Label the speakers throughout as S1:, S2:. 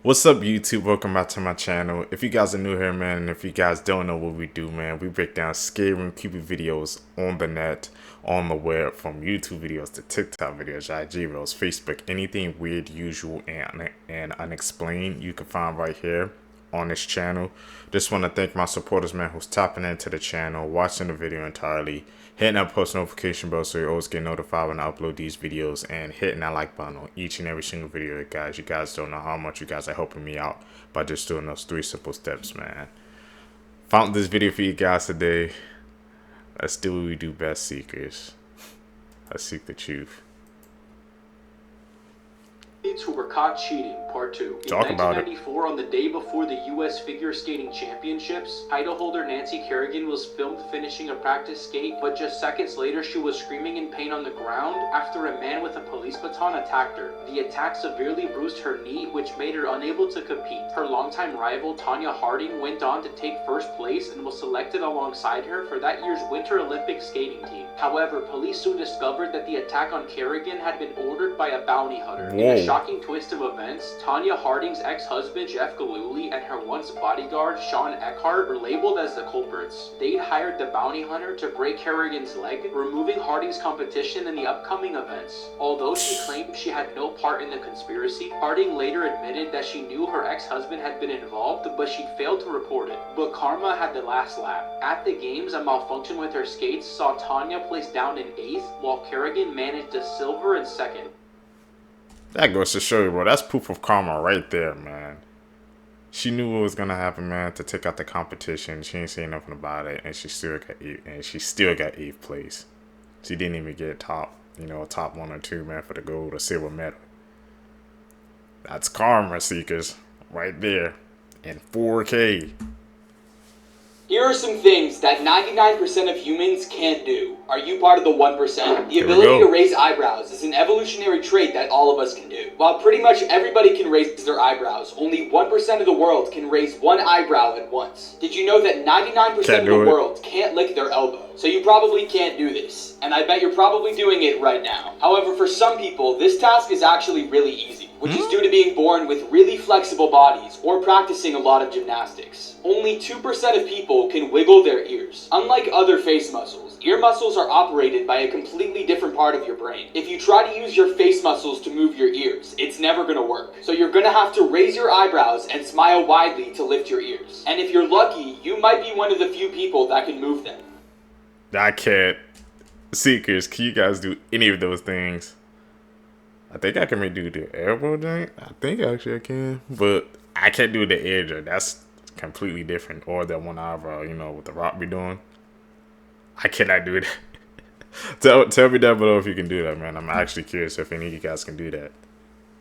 S1: What's up, YouTube? Welcome back to my channel. If you guys are new here, man, and if you guys don't know what we do, man, we break down scary and creepy videos on the net, on the web, from YouTube videos to TikTok videos, IG reels, Facebook, anything weird, usual, and unexplained you can find right here on this channel. Just want to thank my supporters, man, who's tapping into the channel, watching the video entirely, hitting that post notification bell so you always get notified when I upload these videos, and hitting that like button on each and every single video, guys. You guys don't know how much you guys are helping me out by just doing those 3 simple steps, man. Found this video for you guys today. Let's do what we do best, seekers. Let's seek the truth.
S2: Who were caught cheating, part 2. In 1994, on the day before the U.S. Figure Skating Championships, title holder Nancy Kerrigan was filmed finishing a practice skate, but just seconds later she was screaming in pain on the ground after a man with a police baton attacked her. The attack severely bruised her knee, which made her unable to compete. Her longtime rival Tanya Harding went on to take first place and was selected alongside her for that year's Winter Olympic skating team. However, police soon discovered that the attack on Kerrigan had been ordered by a bounty hunter. In a shocking twist of events, Tanya Harding's ex-husband Jeff Gillooly and her once bodyguard Sean Eckhart were labeled as the culprits. They'd hired the bounty hunter to break Kerrigan's leg, removing Harding's competition in the upcoming events. Although she claimed she had no part in the conspiracy, Harding later admitted that she knew her ex-husband had been involved, but she'd failed to report it. But karma had the last laugh. At the games, a malfunction with her skates saw Tanya placed down in 8th, while Kerrigan managed a silver in 2nd.
S1: That goes to show you, bro. That's proof of karma right there, man. She knew what was gonna happen, man. To take out the competition, she ain't saying nothing about it, and she still got 8th place. She didn't even get top 1 or 2, man, for the gold or silver medal. That's karma, seekers, right there, in 4K.
S3: Here are some things that 99% of humans can't do. Are you part of the 1%? The ability to raise eyebrows is an evolutionary trait that all of us can do. While pretty much everybody can raise their eyebrows, only 1% of the world can raise one eyebrow at once. Did you know that 99% of the world can't lick their elbow? So you probably can't do this, and I bet you're probably doing it right now. However, for some people, this task is actually really easy, which is due to being born with really flexible bodies or practicing a lot of gymnastics. Only 2% of people can wiggle their ears. Unlike other face muscles, ear muscles are operated by a completely different part of your brain. If you try to use your face muscles to move your ears, it's never gonna work. So you're gonna have to raise your eyebrows and smile widely to lift your ears. And if you're lucky, you might be one of the few people that can move them.
S1: I can't. Seekers, can you guys do any of those things? I think I can do the elbow joint. I think actually I can. But I can't do the ear joint. That's completely different. Or that one eyebrow, what the Rock be doing. I cannot do that. Tell me down below if you can do that, man. I'm actually curious if any of you guys can do that.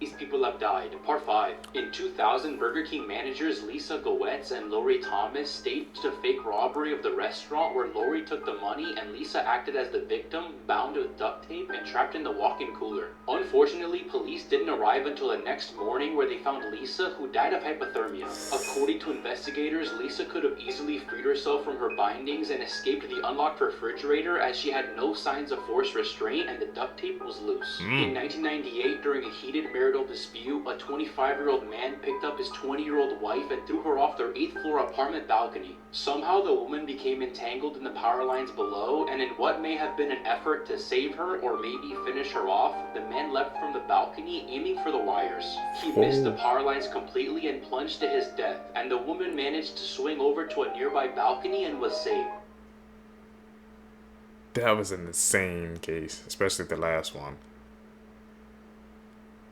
S2: These people have died. Part 5. In 2000, Burger King managers Lisa Goetz and Lori Thomas staged a fake robbery of the restaurant where Lori took the money and Lisa acted as the victim, bound with duct tape and trapped in the walk-in cooler. Unfortunately, police didn't arrive until the next morning, where they found Lisa, who died of hypothermia. According to investigators, Lisa could have easily freed herself from her bindings and escaped the unlocked refrigerator, as she had no signs of forced restraint and the duct tape was loose. In 1998, during a heated marital dispute, a 25-year-old man picked up his 20-year-old wife and threw her off their 8th floor apartment balcony. Somehow the woman became entangled in the power lines below, and in what may have been an effort to save her or maybe finish her off, the man leapt from the balcony aiming for the wires. He missed the power lines completely and plunged to his death, and the woman managed to swing over to a nearby balcony and was saved.
S1: That was an insane case, especially the last one.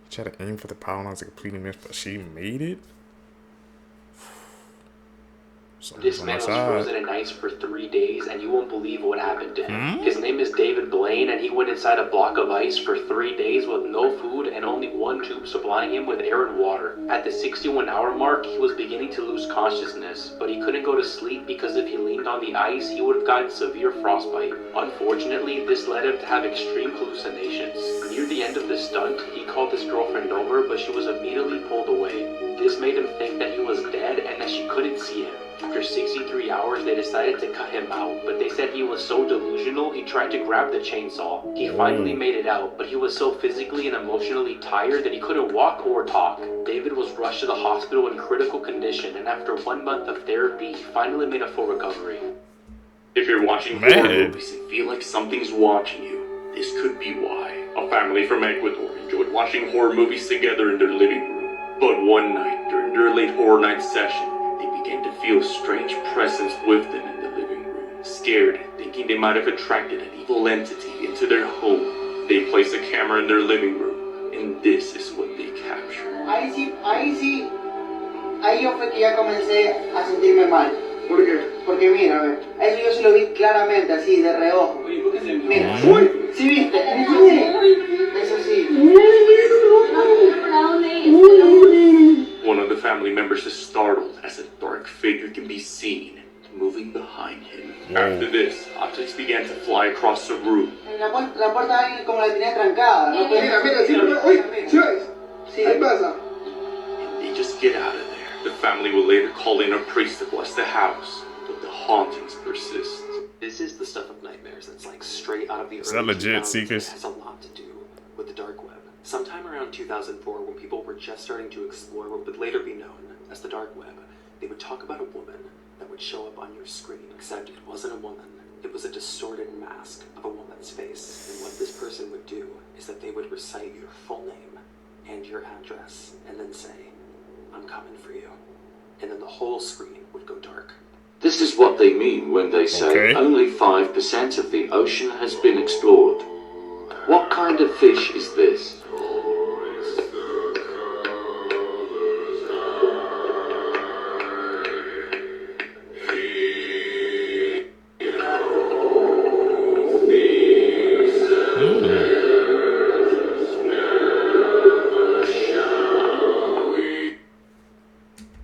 S1: She tried to aim for the power lines and completely missed, but she made it.
S2: This man was frozen in ice for 3 days, and you won't believe what happened to him. His name is David Blaine, and he went inside a block of ice for 3 days with no food and only one tube supplying him with air and water. At the 61-hour mark, he was beginning to lose consciousness, but he couldn't go to sleep because if he leaned on the ice, he would have gotten severe frostbite. Unfortunately, this led him to have extreme hallucinations. Near the end of the stunt, he called his girlfriend over, but she was immediately pulled away. This made him think that he was dead and that she couldn't see him. After 63 hours, they they decided to cut him out, but they said he was so delusional he tried to grab the chainsaw. He finally made it out, but he was so physically and emotionally tired that he couldn't walk or talk. David was rushed to the hospital in critical condition, and after 1 month of therapy, he finally made a full recovery.
S4: If you're watching horror movies and feel like something's watching you, this could be why. A family from Ecuador enjoyed watching horror movies together in their living room. But one night, during their late horror night session, they began to feel a strange presence with them in the living room. Scared, thinking they might have attracted an evil entity into their home, they placed a camera in their living room, and this is what they captured.
S5: Ahí yo fue que ya comencé a sentirme mal. ¿Por qué? Porque mira, a ver, eso yo se lo vi claramente, así, de reojo. Mira, ¿sí viste? Eso sí.
S4: One of the family members is startled as a dark figure can be seen moving behind him. After this, objects began to fly across the room.
S5: La puerta ahí como la tenía trancada, ¿no? Sí, ¿qué pasa?
S4: And they just get out of there. The family will later call in a priest to bless the house, but the hauntings persist.
S2: This is the stuff of nightmares that's like straight out of the
S1: Is that legit, Seekers?
S2: It has a lot to do with the dark web. Sometime around 2004, when people were just starting to explore what would later be known as the dark web, they would talk about a woman that would show up on your screen, except it wasn't a woman. It was a distorted mask of a woman's face. And what this person would do is that they would recite your full name and your address, and then say, "I'm coming for you." And then the whole screen would go dark.
S6: This is what they mean when they say only 5% of the ocean has been explored. What kind of fish is this?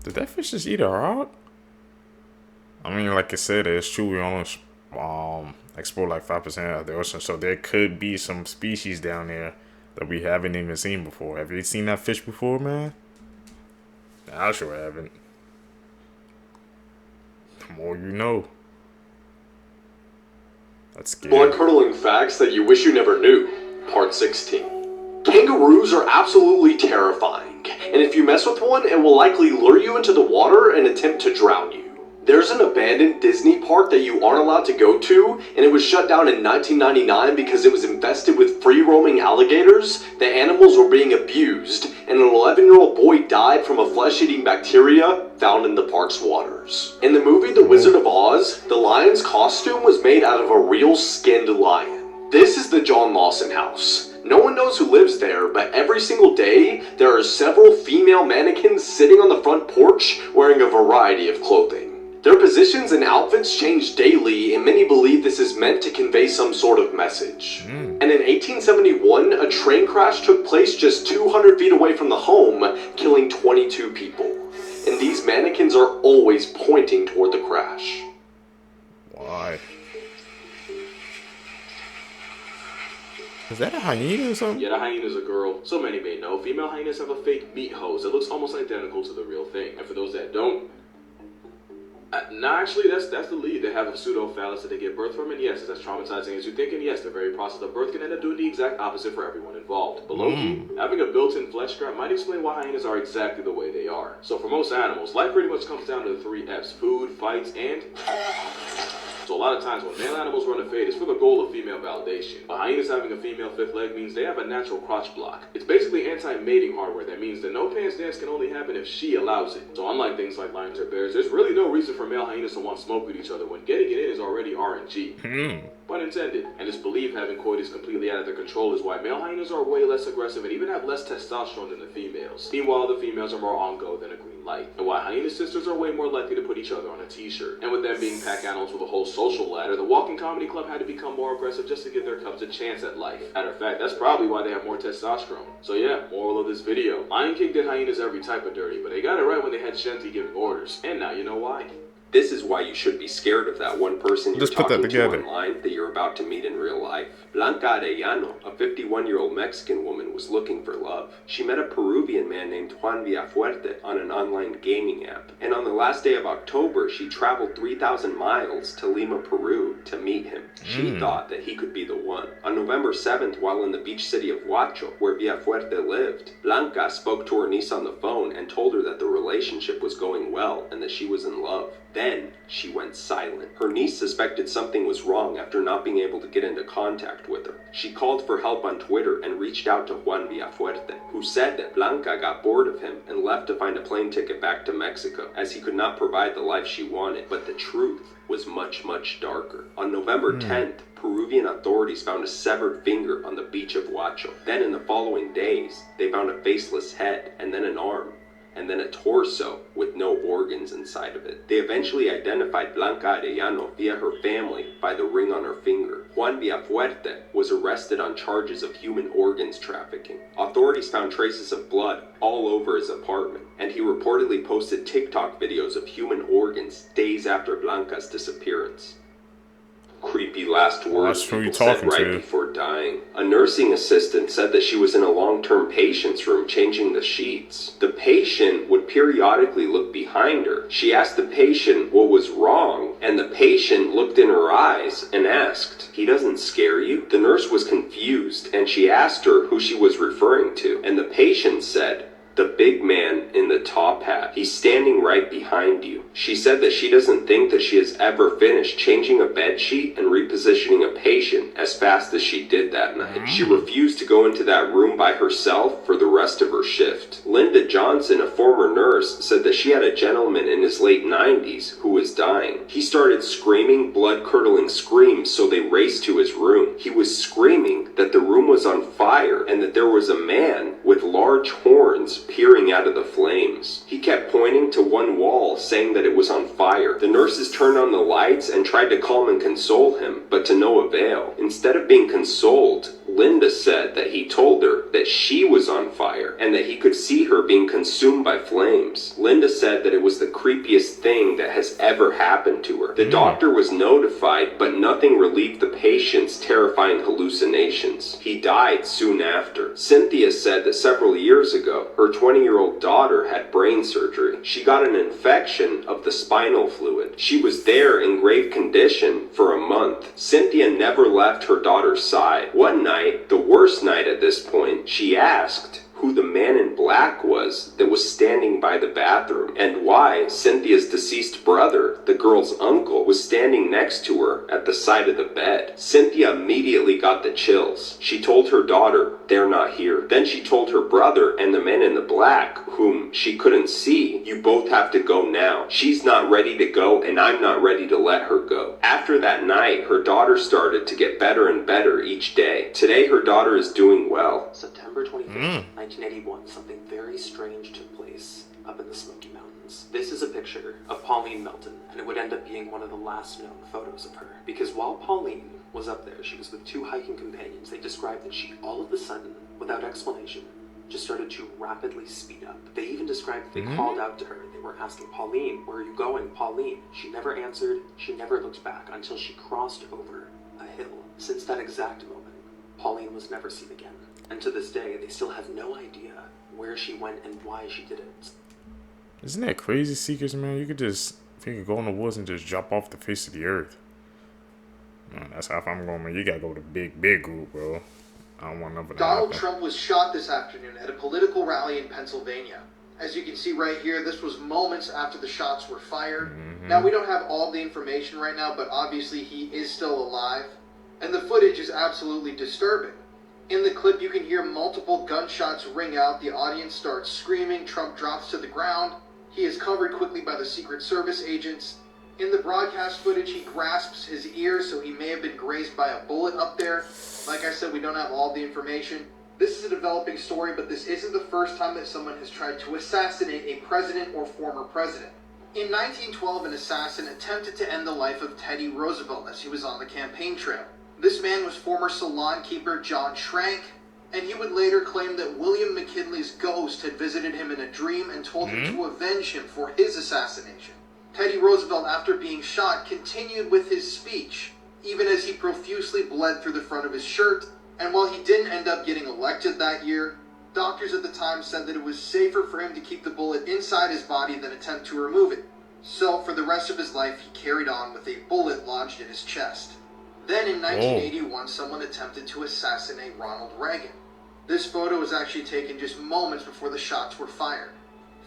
S1: Did that fish just eat her out? I mean, like I said, it's true. We only explore like 5% of the ocean, so there could be some species down there that we haven't even seen before. Have you seen that fish before, man? I sure haven't. The more you know. That's scary.
S7: Blood-curdling facts that you wish you never knew. Part 16. Kangaroos are absolutely terrifying, and if you mess with one, it will likely lure you into the water and attempt to drown you. There's an abandoned Disney park that you aren't allowed to go to, and it was shut down in 1999 because it was infested with free-roaming alligators. The animals were being abused, and an 11-year-old boy died from a flesh-eating bacteria found in the park's waters. In the movie The Wizard of Oz, the lion's costume was made out of a real skinned lion. This is the John Lawson house. No one knows who lives there, but every single day, there are several female mannequins sitting on the front porch wearing a variety of clothing. Their positions and outfits change daily, and many believe this is meant to convey some sort of message. And in 1871, a train crash took place just 200 feet away from the home, killing 22 people. And these mannequins are always pointing toward the crash.
S1: Why? Is that a hyena or something?
S8: Yeah, the hyena's a girl. So many may know, female hyenas have a fake meat hose that looks almost identical to the real thing. And for those that don't, actually, that's the lead. They have a pseudo-phallus that they give birth from, and yes, it's as traumatizing as you think, and yes, the very process of birth can end up doing the exact opposite for everyone involved. Below key, having a built-in flesh strap might explain why hyenas are exactly the way they are. So for most animals, life pretty much comes down to the 3 F's: food, fights, and... So a lot of times when male animals run a fade, it's for the goal of female validation. But hyenas having a female 5th leg means they have a natural crotch block. It's basically anti-mating hardware that means the no-pants dance can only happen if she allows it. So unlike things like lions or bears, there's really no reason for male hyenas to want smoke with each other when getting it in is already RNG. Pun intended. And it's believed having coitus completely out of their control is why male hyenas are way less aggressive and even have less testosterone than the females. Meanwhile, the females are more on go than a green light. And why hyena sisters are way more likely to put each other on a t-shirt. And with them being pack animals with a whole social ladder, the Walking Comedy Club had to become more aggressive just to give their cubs a chance at life. Matter of fact, that's probably why they have more testosterone. So yeah, moral of this video. Lion King did hyenas every type of dirty, but they got it right when they had Shanti giving orders. And now you know why.
S7: This is why you should be scared of that one person you're talking to online that you're about to meet in real life. Blanca Arellano, a 51-year-old Mexican woman, was looking for love. She met a Peruvian man named Juan Villafuerte on an online gaming app. And on the last day of October, she traveled 3,000 miles to Lima, Peru to meet him. She thought that he could be the one. On November 7th, while in the beach city of Huacho, where Villafuerte lived, Blanca spoke to her niece on the phone and told her that the relationship was going well and that she was in love. Then, she went silent. Her niece suspected something was wrong after not being able to get into contact with her. She called for help on Twitter and reached out to Juan Villafuerte, who said that Blanca got bored of him and left to find a plane ticket back to Mexico, as he could not provide the life she wanted. But the truth was much, much darker. On November 10th, Peruvian authorities found a severed finger on the beach of Huacho. Then in the following days, they found a faceless head, and then an arm, and then a torso with no organs inside of it. They eventually identified Blanca Arellano via her family by the ring on her finger. Juan Villafuerte was arrested on charges of human organs trafficking. Authorities found traces of blood all over his apartment, and he reportedly posted TikTok videos of human organs days after Blanca's disappearance. Creepy last words people said right before dying. A nursing assistant said that she was in a long-term patient's room changing the sheets. The patient would periodically look behind her. She asked the patient what was wrong, and the patient looked in her eyes and asked, "He doesn't scare you?" The nurse was confused, and she asked her who she was referring to, and the patient said, "The big man in the top hat. He's standing right behind you." She said that she doesn't think that she has ever finished changing a bed sheet and repositioning a patient as fast as she did that night. She refused to go into that room by herself for the rest of her shift. Linda Johnson, a former nurse, said that she had a gentleman in his late 90s who was dying. He started screaming blood-curdling screams, so they raced to his room. He was screaming that the room was on fire and that there was a man with large horns peering out of the flames. He kept pointing to one wall, saying that it was on fire. The nurses turned on the lights and tried to calm and console him, but to no avail. Instead of being consoled, Linda said that he told her that she was on fire and that he could see her being consumed by flames. Linda said that it was the creepiest thing that has ever happened to her. The doctor was notified, but nothing relieved the patient's terrifying hallucinations. He died soon after. Cynthia said that several years ago, her 20-year-old daughter had brain surgery. She got an infection of the spinal fluid. She was there in grave condition for a month. Cynthia never left her daughter's side. One night, the worst night at this point, she asked who the man in black was that was standing by the bathroom, and why Cynthia's deceased brother, the girl's uncle, was standing next to her at the side of the bed. Cynthia immediately got the chills. She told her daughter, "They're not here." Then she told her brother and the man in the black, whom she couldn't see, "You both have to go now. She's not ready to go, and I'm not ready to let her go." After that night, her daughter started to get better and better each day. Today, her daughter is doing well.
S2: September 25th, 1981, something very strange took place up in the Smoky Mountains. This is a picture of Pauline Melton, and it would end up being one of the last known photos of her. Because while Pauline was up there, she was with two hiking companions. They described that she, all of a sudden, without explanation, just started to rapidly speed up. They even described that they called out to her. They were asking, "Pauline, where are you going? Pauline." She never answered. She never looked back until she crossed over a hill. Since that exact moment, Pauline was never seen again. And to this day, they still have no idea where she went and why she did it.
S1: Isn't that crazy, Seekers, man? You could go in the woods and just drop off the face of the earth. Man, that's how I'm going, man. You gotta go to big group, bro. I don't want nothing to
S9: Donald
S1: happen.
S9: Trump was shot this afternoon at a political rally in Pennsylvania. As you can see right here, this was moments after the shots were fired. Now, we don't have all the information right now, but obviously he is still alive. And the footage is absolutely disturbing. In the clip, you can hear multiple gunshots ring out. The audience starts screaming. Trump drops to the ground. He is covered quickly by the Secret Service agents. In the broadcast footage, he grasps his ear, so he may have been grazed by a bullet up there. Like I said, we don't have all the information. This is a developing story, but this isn't the first time that someone has tried to assassinate a president or former president. In 1912, an assassin attempted to end the life of Teddy Roosevelt as he was on the campaign trail. This man was former salon keeper John Schrank, and he would later claim that William McKinley's ghost had visited him in a dream and told him to avenge him for his assassination. Teddy Roosevelt, after being shot, continued with his speech, even as he profusely bled through the front of his shirt. And while he didn't end up getting elected that year, doctors at the time said that it was safer for him to keep the bullet inside his body than attempt to remove it. So, for the rest of his life, he carried on with a bullet lodged in his chest. Then, in 1981, someone attempted to assassinate Ronald Reagan. This photo was actually taken just moments before the shots were fired.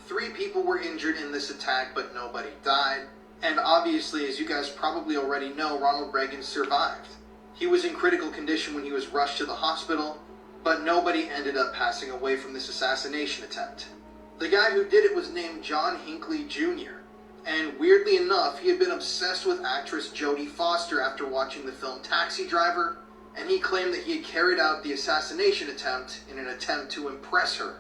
S9: 3 people were injured in this attack, but nobody died. And obviously, as you guys probably already know, Ronald Reagan survived. He was in critical condition when he was rushed to the hospital, but nobody ended up passing away from this assassination attempt. The guy who did it was named John Hinckley Jr., and weirdly enough, he had been obsessed with actress Jodie Foster after watching the film Taxi Driver, and he claimed that he had carried out the assassination attempt in an attempt to impress her.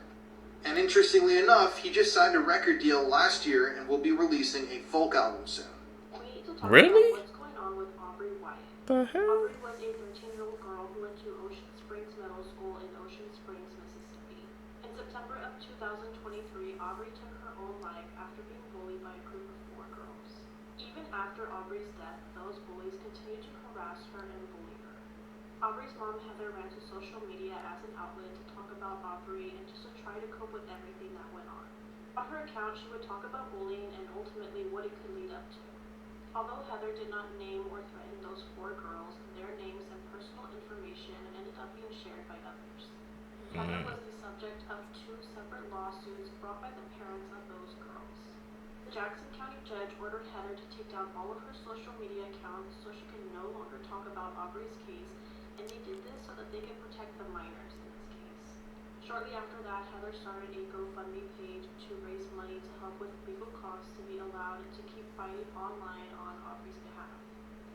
S9: And interestingly enough, he just signed a record deal last year and will be releasing a folk album soon.
S1: Really?
S10: What's going on with Aubrey Wyatt?
S1: The hell?
S10: Aubrey was a 13-year-old girl who went to Ocean Springs Middle School in Ocean Springs, Mississippi. In September of 2023, Aubrey took her own life after being bullied by a group of 4 girls. Even after Aubrey's death, those bullies continued to harass her and bully her. Aubrey's mom, Heather, ran to social media as an outlet to talk about Aubrey and just to try to cope with everything that went on. On her account, she would talk about bullying and ultimately what it could lead up to. Although Heather did not name or threaten those 4 girls, their names and personal information ended up being shared by others. Heather was the subject of 2 separate lawsuits brought by the parents of those girls. The Jackson County judge ordered Heather to take down all of her social media accounts so she could no longer talk about Aubrey's case, and they did this so that they could protect the minors in this case. Shortly after that, Heather started a GoFundMe page to raise money to help with legal costs to be allowed to keep fighting online on Aubrey's behalf.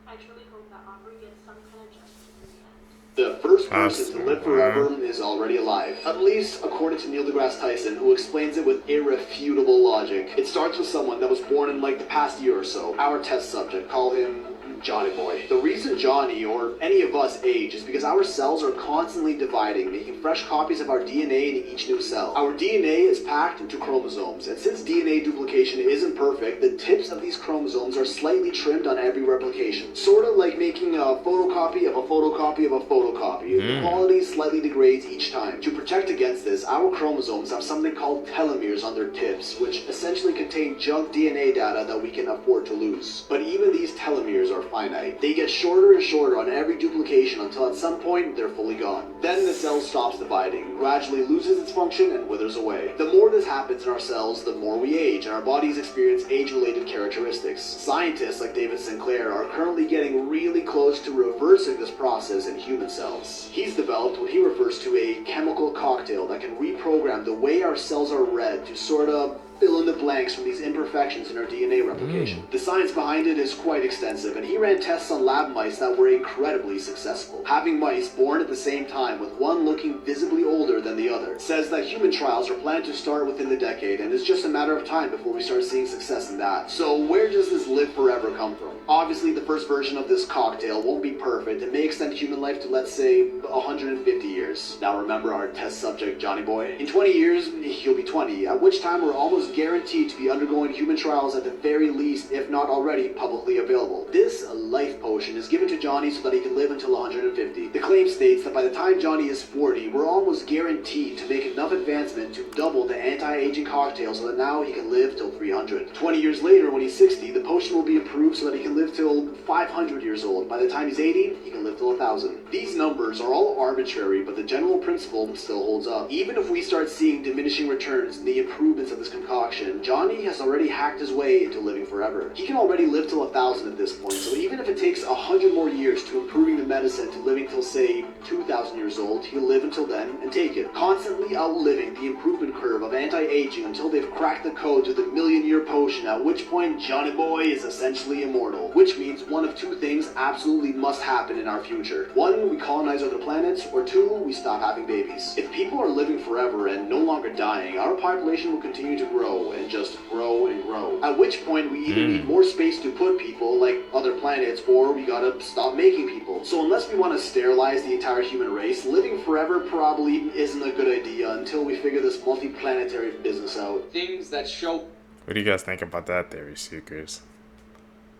S10: I truly hope that Aubrey gets some kind of justice in the end.
S7: The first person to live forever is already alive, at least according to Neil deGrasse Tyson, who explains it with irrefutable logic. It starts with someone that was born in like the past year or so. Our test subject, call him Johnny Boy. The reason Johnny, or any of us, age is because our cells are constantly dividing, making fresh copies of our DNA in each new cell. Our DNA is packed into chromosomes, and since DNA duplication isn't perfect, the tips of these chromosomes are slightly trimmed on every replication. Sort of like making a photocopy of a photocopy of a photocopy. The quality slightly degrades each time. To protect against this, our chromosomes have something called telomeres on their tips, which essentially contain junk DNA data that we can afford to lose. But even these telomeres are finite. They get shorter and shorter on every duplication until at some point they're fully gone. Then the cell stops dividing, gradually loses its function and withers away. The more this happens in our cells, the more we age, and our bodies experience age-related characteristics. Scientists like David Sinclair are currently getting really close to reversing this process in human cells. He's developed what he refers to a chemical cocktail that can reprogram the way our cells are read to sort of fill in the blanks from these imperfections in our DNA replication. The science behind it is quite extensive, and he ran tests on lab mice that were incredibly successful. Having mice born at the same time, with one looking visibly older than the other, says that human trials are planned to start within the decade, and it's just a matter of time before we start seeing success in that. So where does this live forever come from? Obviously, the first version of this cocktail won't be perfect. It may extend human life to, let's say, 150 years. Now remember our test subject, Johnny Boy? In 20 years, he'll be 20, at which time we're almost guaranteed to be undergoing human trials at the very least, if not already publicly available. This life potion is given to Johnny so that he can live until 150. The claim states that by the time Johnny is 40, we're almost guaranteed to make enough advancement to double the anti-aging cocktail so that now he can live till 300. 20 years later, when he's 60, the potion will be approved so that he can live till 500 years old. By the time he's 80, he can live till 1,000. These numbers are all arbitrary, but the general principle still holds up. Even if we start seeing diminishing returns in the improvements of this concoction, Johnny has already hacked his way into living forever. He can already live till 1,000 at this point, so even if it takes 100 more years to improving the medicine to living till, say, 2,000 years old, he'll live until then and take it, constantly outliving the improvement curve of anti-aging until they've cracked the code to the million-year potion, at which point Johnny Boy is essentially immortal, which means one of 2 things absolutely must happen in our future. 1, we colonize other planets, or 2, we stop having babies. If people are living forever and no longer dying, our population will continue to grow and just grow and grow. At which point we either need more space to put people, like other planets, or we gotta stop making people. So unless we want to sterilize the entire human race, living forever probably isn't a good idea until we figure this multi-planetary business out.
S3: Things that show
S1: What do you guys think about that theory, Seekers?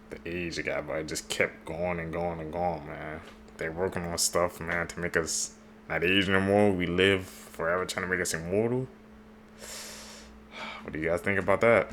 S1: The age gap, but it just kept going and going and going, man. They're working on stuff, man, to make us not age no more. We live forever, trying to make us immortal. What do you guys think about that?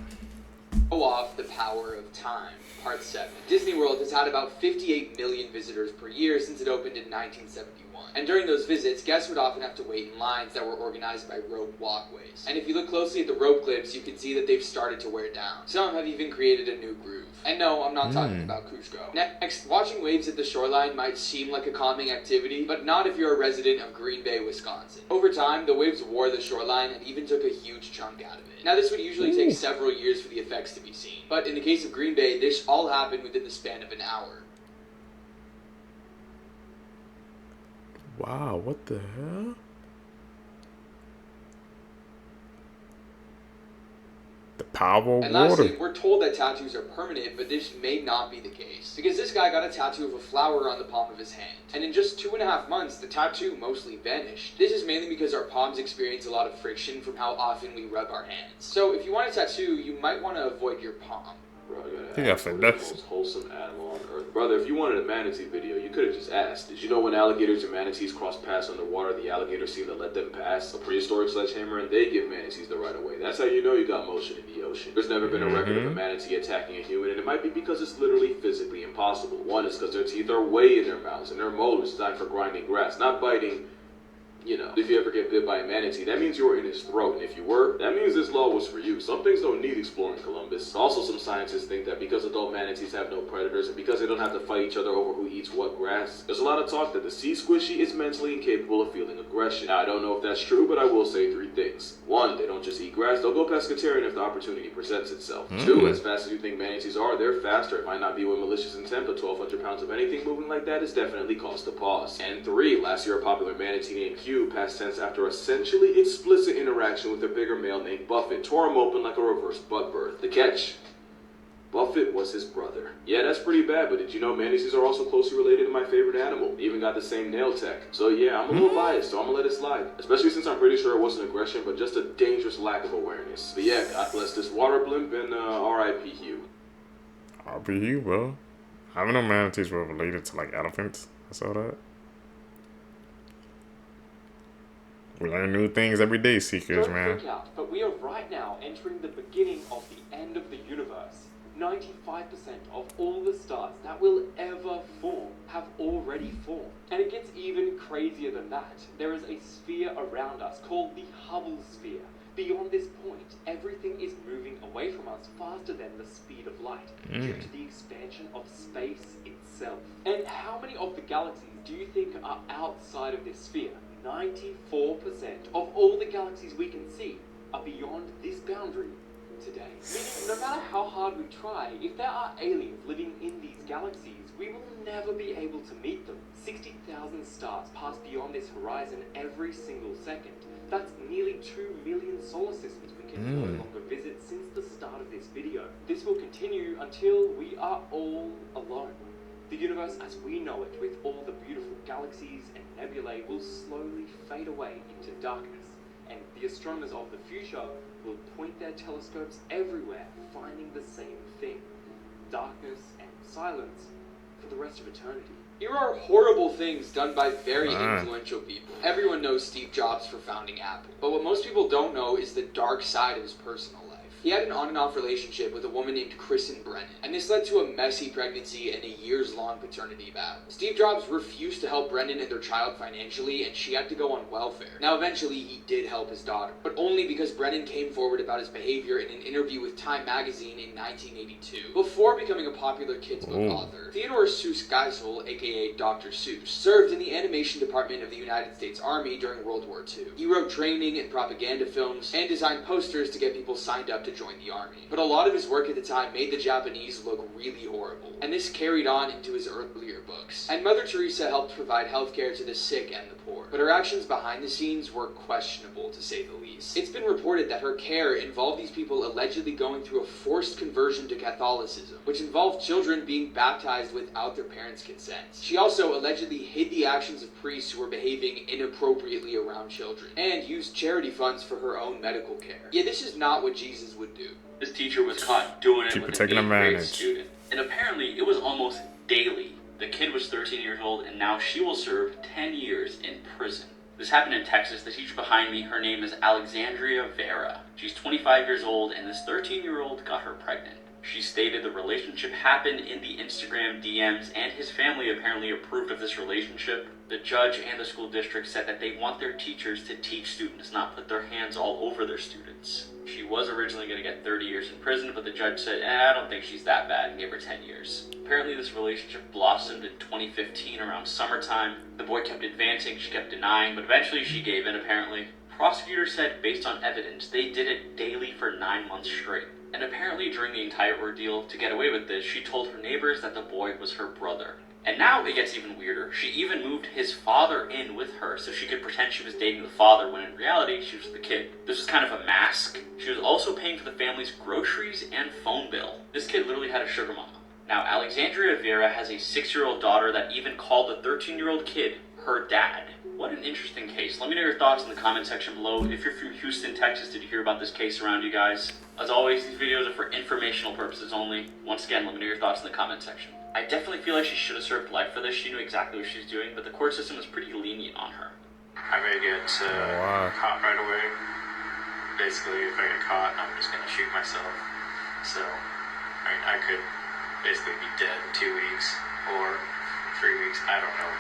S3: Show off the power of time. Part 7. Disney World has had about 58 million visitors per year since it opened in 1971. And during those visits, guests would often have to wait in lines that were organized by rope walkways. And if you look closely at the rope clips, you can see that they've started to wear down. Some have even created a new groove. And no, I'm not talking about Cusco. Next, watching waves at the shoreline might seem like a calming activity, but not if you're a resident of Green Bay, Wisconsin. Over time, the waves wore the shoreline and even took a huge chunk out of it. Now, this would usually take several years for the effects to be seen. But in the case of Green Bay, this all happened within the span of an hour.
S1: Wow, what the hell? The power of water.
S3: And lastly, we're told that tattoos are permanent, but this may not be the case. Because this guy got a tattoo of a flower on the palm of his hand. And in just 2.5 months, the tattoo mostly vanished. This is mainly because our palms experience a lot of friction from how often we rub our hands. So if you want a tattoo, you might want to avoid your palm.
S8: Bro,
S1: I think that's
S8: the most wholesome animal on earth. Brother, if you wanted a manatee video, you could have just asked. Did you know when alligators and manatees cross paths underwater, the alligators seem to let them pass? A prehistoric sledgehammer, and they give manatees the right of way. That's how you know you got motion in the ocean. There's never been a record of a manatee attacking a human, and it might be because it's literally physically impossible. One is because their teeth are way in their mouths, and their molars designed for grinding grass, not biting. You know, if you ever get bit by a manatee, that means you were in his throat, and if you were, that means this law was for you. Some things don't need exploring, Columbus. Also, some scientists think that because adult manatees have no predators, and because they don't have to fight each other over who eats what grass, there's a lot of talk that the sea squishy is mentally incapable of feeling aggression. Now, I don't know if that's true, but I will say 3 things. 1, they don't just eat grass, they'll go pescatarian if the opportunity presents itself. 2, as fast as you think manatees are, they're faster. It might not be with malicious intent, but 1,200 pounds of anything moving like that is definitely cause to pause. And 3, last year a popular manatee named Hugh, past tense, after essentially explicit interaction with a bigger male named Buffett, tore him open like a reverse butt birth. The catch: Buffett was his brother. Yeah, that's pretty bad, but did you know manatees are also closely related to my favorite animal? They even got the same nail tech. So yeah, I'm a little biased, so I'm gonna let it slide. Especially since I'm pretty sure it wasn't aggression, but just a dangerous lack of awareness. But yeah, God bless this water blimp, and R.I.P. Hugh.
S1: R.I.P. Hugh, bro. I didn't know manatees were related to like elephants. I saw that. We learn new things every day, Seekers, man.
S2: Don't freak out, but we are right now entering the beginning of the end of the universe. 95% of all the stars that will ever form have already formed. And it gets even crazier than that. There is a sphere around us called the Hubble sphere. Beyond this point, everything is moving away from us faster than the speed of light due to the expansion of space itself. And how many of the galaxies do you think are outside of this sphere? 94% of all the galaxies we can see are beyond this boundary today. Meaning, no matter how hard we try, if there are aliens living in these galaxies, we will never be able to meet them. 60,000 stars pass beyond this horizon every single second. That's nearly 2 million solar systems we can no longer visit since the start of this video. This will continue until we are all alone. The universe as we know it, with all the beautiful galaxies and nebulae, will slowly fade away into darkness, and the astronomers of the future will point their telescopes everywhere, finding the same thing: darkness and silence for the rest of eternity.
S3: Here are horrible things done by very influential people. Everyone knows Steve Jobs for founding Apple, but what most people don't know is the dark side of his personal life. He had an on and off relationship with a woman named Kristen Brennan, and this led to a messy pregnancy and a years-long paternity battle. Steve Jobs refused to help Brennan and their child financially, and she had to go on welfare. Now, eventually, he did help his daughter, but only because Brennan came forward about his behavior in an interview with Time magazine in 1982. Before becoming a popular kids book author, Theodore Seuss Geisel, aka Dr. Seuss, served in the animation department of the United States Army during World War II. He wrote training and propaganda films, and designed posters to get people signed up to join the army. But a lot of his work at the time made the Japanese look really horrible, and this carried on into his earlier books. And Mother Teresa helped provide healthcare to the sick and the poor, but her actions behind the scenes were questionable, to say the least. It's been reported that her care involved these people allegedly going through a forced conversion to Catholicism, which involved children being baptized without their parents' consent. She also allegedly hid the actions of priests who were behaving inappropriately around children, and used charity funds for her own medical care. Yet this is not what Jesus would would do.
S2: This teacher was caught doing it with an 8th grade student. And apparently it was almost daily. The kid was 13 years old and now she will serve 10 years in prison. This happened in Texas. The teacher behind me, her name is Alexandria Vera. She's 25 years old and this 13-year-old got her pregnant. She stated the relationship happened in the Instagram DMs and his family apparently approved of this relationship. The judge and the school district said that they want their teachers to teach students, not put their hands all over their students. She was originally going to get 30 years in prison, but the judge said, I don't think she's that bad, and gave her 10 years. Apparently this relationship blossomed in 2015 around summertime. The boy kept advancing, she kept denying, but eventually she gave in apparently. Prosecutors said, based on evidence, they did it daily for 9 months straight. And apparently during the entire ordeal, to get away with this, she told her neighbors that the boy was her brother. And now it gets even weirder. She even moved his father in with her so she could pretend she was dating the father when in reality she was the kid. This was kind of a mask. She was also paying for the family's groceries and phone bill. This kid literally had a sugar mama. Now Alexandria Vera has a 6-year-old daughter that even called the 13-year-old kid her dad. What an interesting case. Let me know your thoughts in the comment section below. If you're from Houston, Texas, did you hear about this case around you guys? As always, these videos are for informational purposes only. Once again, let me know your thoughts in the comment section. I definitely feel like she should have served life for this. She knew exactly what she was doing, but the court system was pretty lenient on her.
S11: I may get caught right away. Basically, if I get caught, I'm just going to shoot myself. So, I could basically be dead in 2 weeks or 3 weeks. I don't know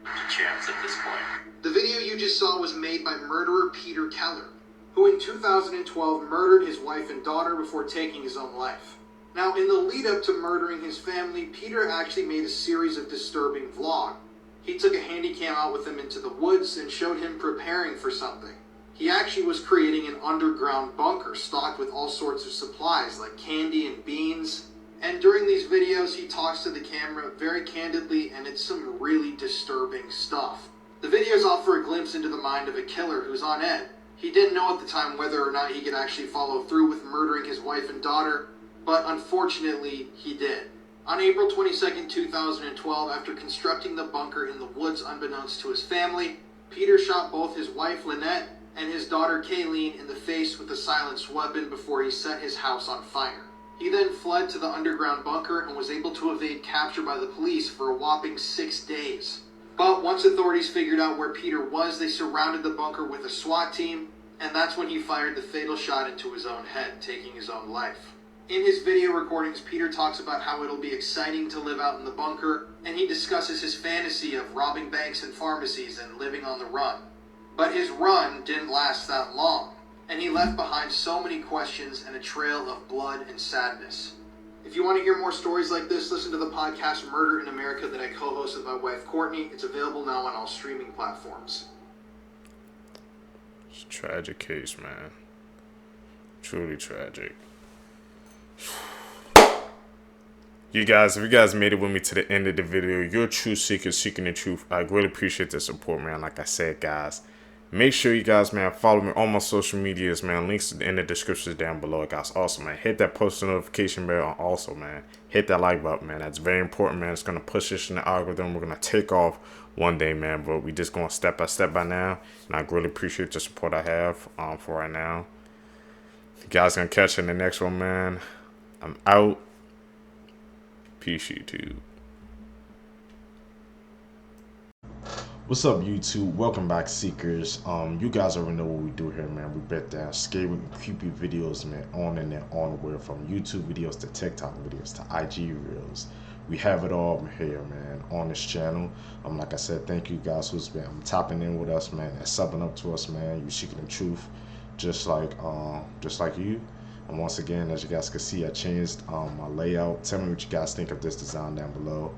S11: the chance at this point.
S9: The video you just saw was made by murderer Peter Keller, who in 2012 murdered his wife and daughter before taking his own life. Now, in the lead up to murdering his family, Peter actually made a series of disturbing vlogs. He took a handy cam out with him into the woods and showed him preparing for something. He actually was creating an underground bunker stocked with all sorts of supplies like candy and beans. And during these videos, he talks to the camera very candidly, and it's some really disturbing stuff. The videos offer a glimpse into the mind of a killer who's on edge. He didn't know at the time whether or not he could actually follow through with murdering his wife and daughter, but unfortunately, he did. On April 22nd, 2012, after constructing the bunker in the woods unbeknownst to his family, Peter shot both his wife, Lynette, and his daughter, Kayleen, in the face with a silenced weapon before he set his house on fire. He then fled to the underground bunker and was able to evade capture by the police for a whopping 6 days. But once authorities figured out where Peter was, they surrounded the bunker with a SWAT team, and that's when he fired the fatal shot into his own head, taking his own life. In his video recordings, Peter talks about how it'll be exciting to live out in the bunker, and he discusses his fantasy of robbing banks and pharmacies and living on the run. But his run didn't last that long, and he left behind so many questions and a trail of blood and sadness. If you want to hear more stories like this, listen to the podcast Murder in America that I co-host with my wife Courtney. It's available now on all streaming platforms.
S1: It's a tragic case, man. Truly tragic. You guys, if you guys made it with me to the end of the video, you're a true seeker seeking the truth. I really appreciate the support, man. Like I said, guys, make sure you guys, man, follow me on my social medias, man. Links in the description down below, guys. Also, man, hit that post notification bell. Also, man, hit that like button, man. That's very important, man. It's going to push us in the algorithm. We're going to take off one day, man. But we just going step by step by now. And I really appreciate the support I have for right now. You guys going to catch you in the next one, man. I'm out. Peace, YouTube. What's up, YouTube? Welcome back, seekers. You guys already know what we do here, man. We break down scary and creepy videos, man, on and on the web, from YouTube videos to TikTok videos to IG reels. We have it all here, man, on this channel. Like I said, thank you guys who's been tapping in with us, man, and subbing up to us, man. You seeking the truth, just like you. And once again, as you guys can see, I changed my layout. Tell me what you guys think of this design down below.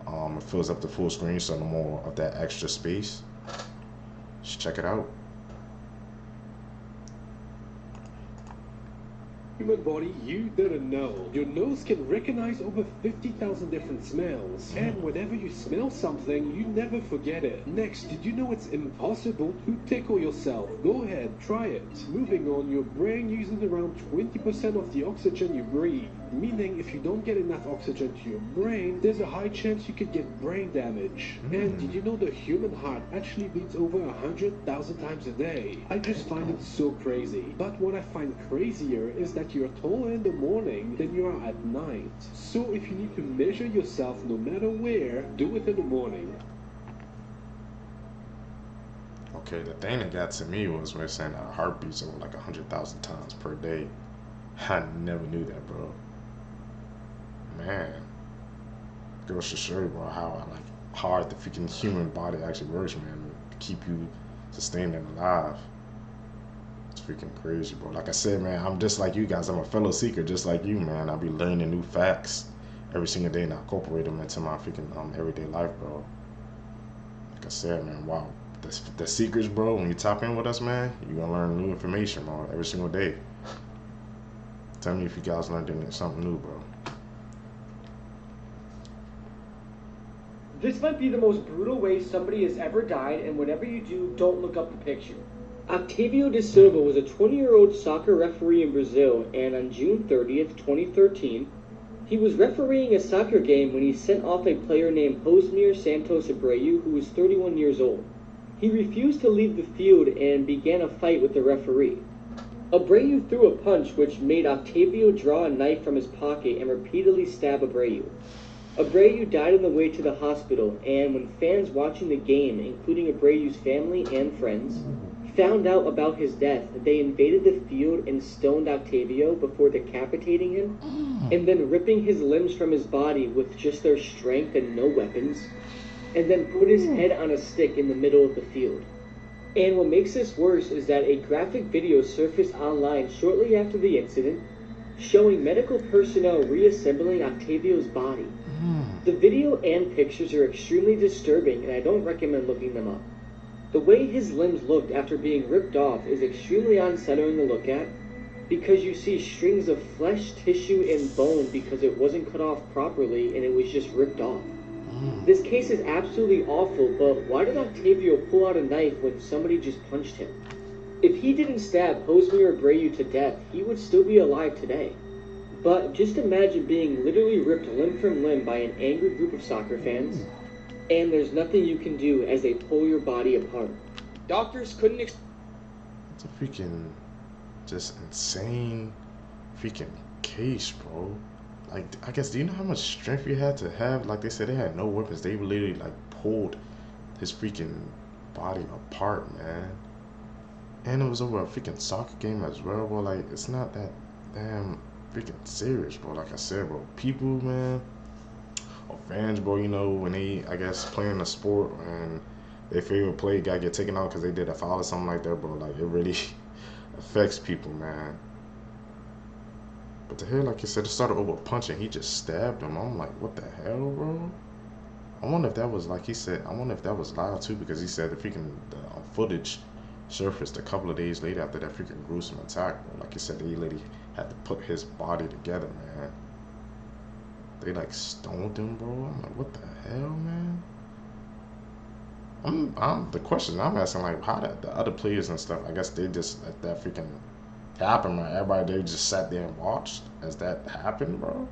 S1: It fills up the full screen, so no more of that extra space. Just check it out.
S12: Human body you didn't know. Your nose can recognize over 50,000 different smells. And whenever you smell something, you never forget it. Next, did you know it's impossible to tickle yourself? Go ahead, try it. Moving on, your brain uses around 20% of the oxygen you breathe. Meaning, if you don't get enough oxygen to your brain, there's a high chance you could get brain damage. And did you know the human heart actually beats over 100,000 times a day? I just find it so crazy. But what I find crazier is that you're taller in the morning than you are at night. So if you need to measure yourself no matter where, do it in the morning.
S1: Okay, the thing that got to me was when saying our heart beats over like 100,000 times per day. I never knew that, bro. Man, goes to show you, bro, how hard the freaking human body actually works, man, to keep you sustained and alive. It's freaking crazy, bro. Like I said, man, I'm just like you guys. I'm a fellow seeker, just like you, man. I'll be learning new facts every single day, and I incorporate them into my freaking everyday life, bro. Like I said, man, wow. The secrets, bro, when you tap in with us, man, you're gonna learn new information, bro, every single day. Tell me if you guys learned something new, bro.
S13: This might be the most brutal way somebody has ever died, and whenever you do, don't look up the picture. Octavio de Silva was a 20-year-old soccer referee in Brazil, and on June 30th, 2013, he was refereeing a soccer game when he sent off a player named Josmir Santos Abreu, who was 31 years old. He refused to leave the field and began a fight with the referee. Abreu threw a punch which made Octavio draw a knife from his pocket and repeatedly stab Abreu. Abreu died on the way to the hospital, and when fans watching the game, including Abreu's family and friends, found out about his death, they invaded the field and stoned Octavio before decapitating him, and then ripping his limbs from his body with just their strength and no weapons, and then put his head on a stick in the middle of the field. And what makes this worse is that a graphic video surfaced online shortly after the incident, showing medical personnel reassembling Octavio's body. The video and pictures are extremely disturbing, and I don't recommend looking them up. The way his limbs looked after being ripped off is extremely unsettling to look at, because you see strings of flesh, tissue, and bone because it wasn't cut off properly and it was just ripped off. This case is absolutely awful, but why did Octavio pull out a knife when somebody just punched him? If he didn't stab Josmir Abreu to death, he would still be alive today. But just imagine being literally ripped limb from limb by an angry group of soccer fans, and there's nothing you can do as they pull your body apart. Doctors couldn't
S1: It's a freaking just insane freaking case, bro. Like, I guess, do you know how much strength you had to have? Like, they said they had no weapons. They literally, like, pulled his freaking body apart, man. And it was over a freaking soccer game as well, bro. Like, it's not that damn freaking serious, bro. Like I said, bro, people, man, or fans, bro, you know, when they, I guess, playing a sport and their favorite play gotta get taken out because they did a foul or something like that, bro, like, it really affects people, man. But to hear, like you said, it started over punching, he just stabbed him. I'm like, what the hell, bro? I wonder if that was, like he said, I wonder if that was live too, because he said the freaking footage surfaced a couple of days later after that freaking gruesome attack, bro. Like you said, the lady had to put his body together, man. They like stoned him, bro. I'm like, what the hell, man? The question I'm asking, like, how did the other players and stuff, I guess they just let that freaking happen, man. Everybody, they just sat there and watched as that happened, bro.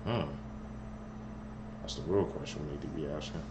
S1: That's the real question we need to be asking.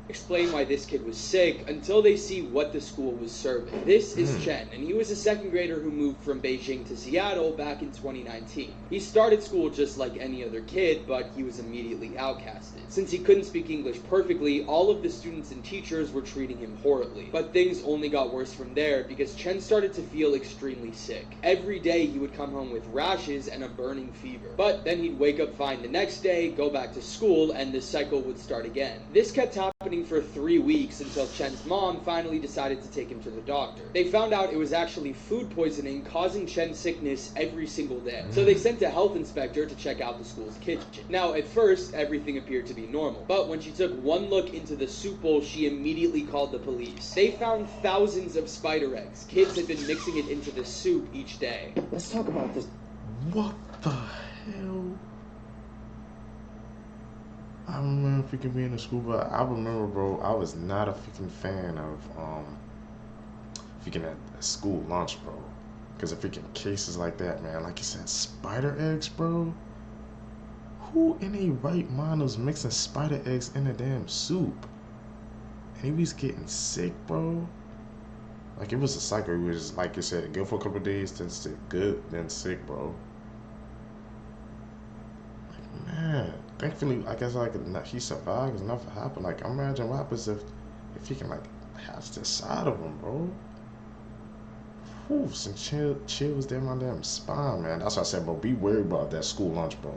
S13: Explain why this kid was sick until they see what the school was serving. This is Chen, and he was a second grader who moved from Beijing to Seattle back in 2019. He started school just like any other kid, but he was immediately outcasted. Since he couldn't speak English perfectly, all of the students and teachers were treating him horribly. But things only got worse from there because Chen started to feel extremely sick. Every day he would come home with rashes and a burning fever. But then he'd wake up fine the next day, go back to school, and the cycle would start again. This kept happening
S3: happening for 3 weeks until Chen's mom finally decided to take him to the doctor. They found out it was actually food poisoning causing Chen sickness every single day. So they sent a health inspector to check out the school's kitchen. Now, at first, everything appeared to be normal. But when she took one look into the soup bowl, she immediately called the police. They found thousands of spider eggs. Kids had been mixing it into the soup each day.
S13: Let's talk about this.
S1: What the hell? I remember freaking being in school, but I remember, bro, I was not a freaking fan of freaking at school lunch, bro. Because of freaking cases like that, man. Like you said, spider eggs, bro. Who in a right mind was mixing spider eggs in a damn soup? And he was getting sick, bro. Like, it was a cycle. It was, like you said, good for a couple of days, then sick, good, then sick, bro. Like, man, thankfully, like I guess, like, he survived because nothing happened. Like, imagine what happens if he can, like, have the side of him, bro. Whew, some chills down my damn spine, man. That's why I said, bro, be worried about that school lunch, bro.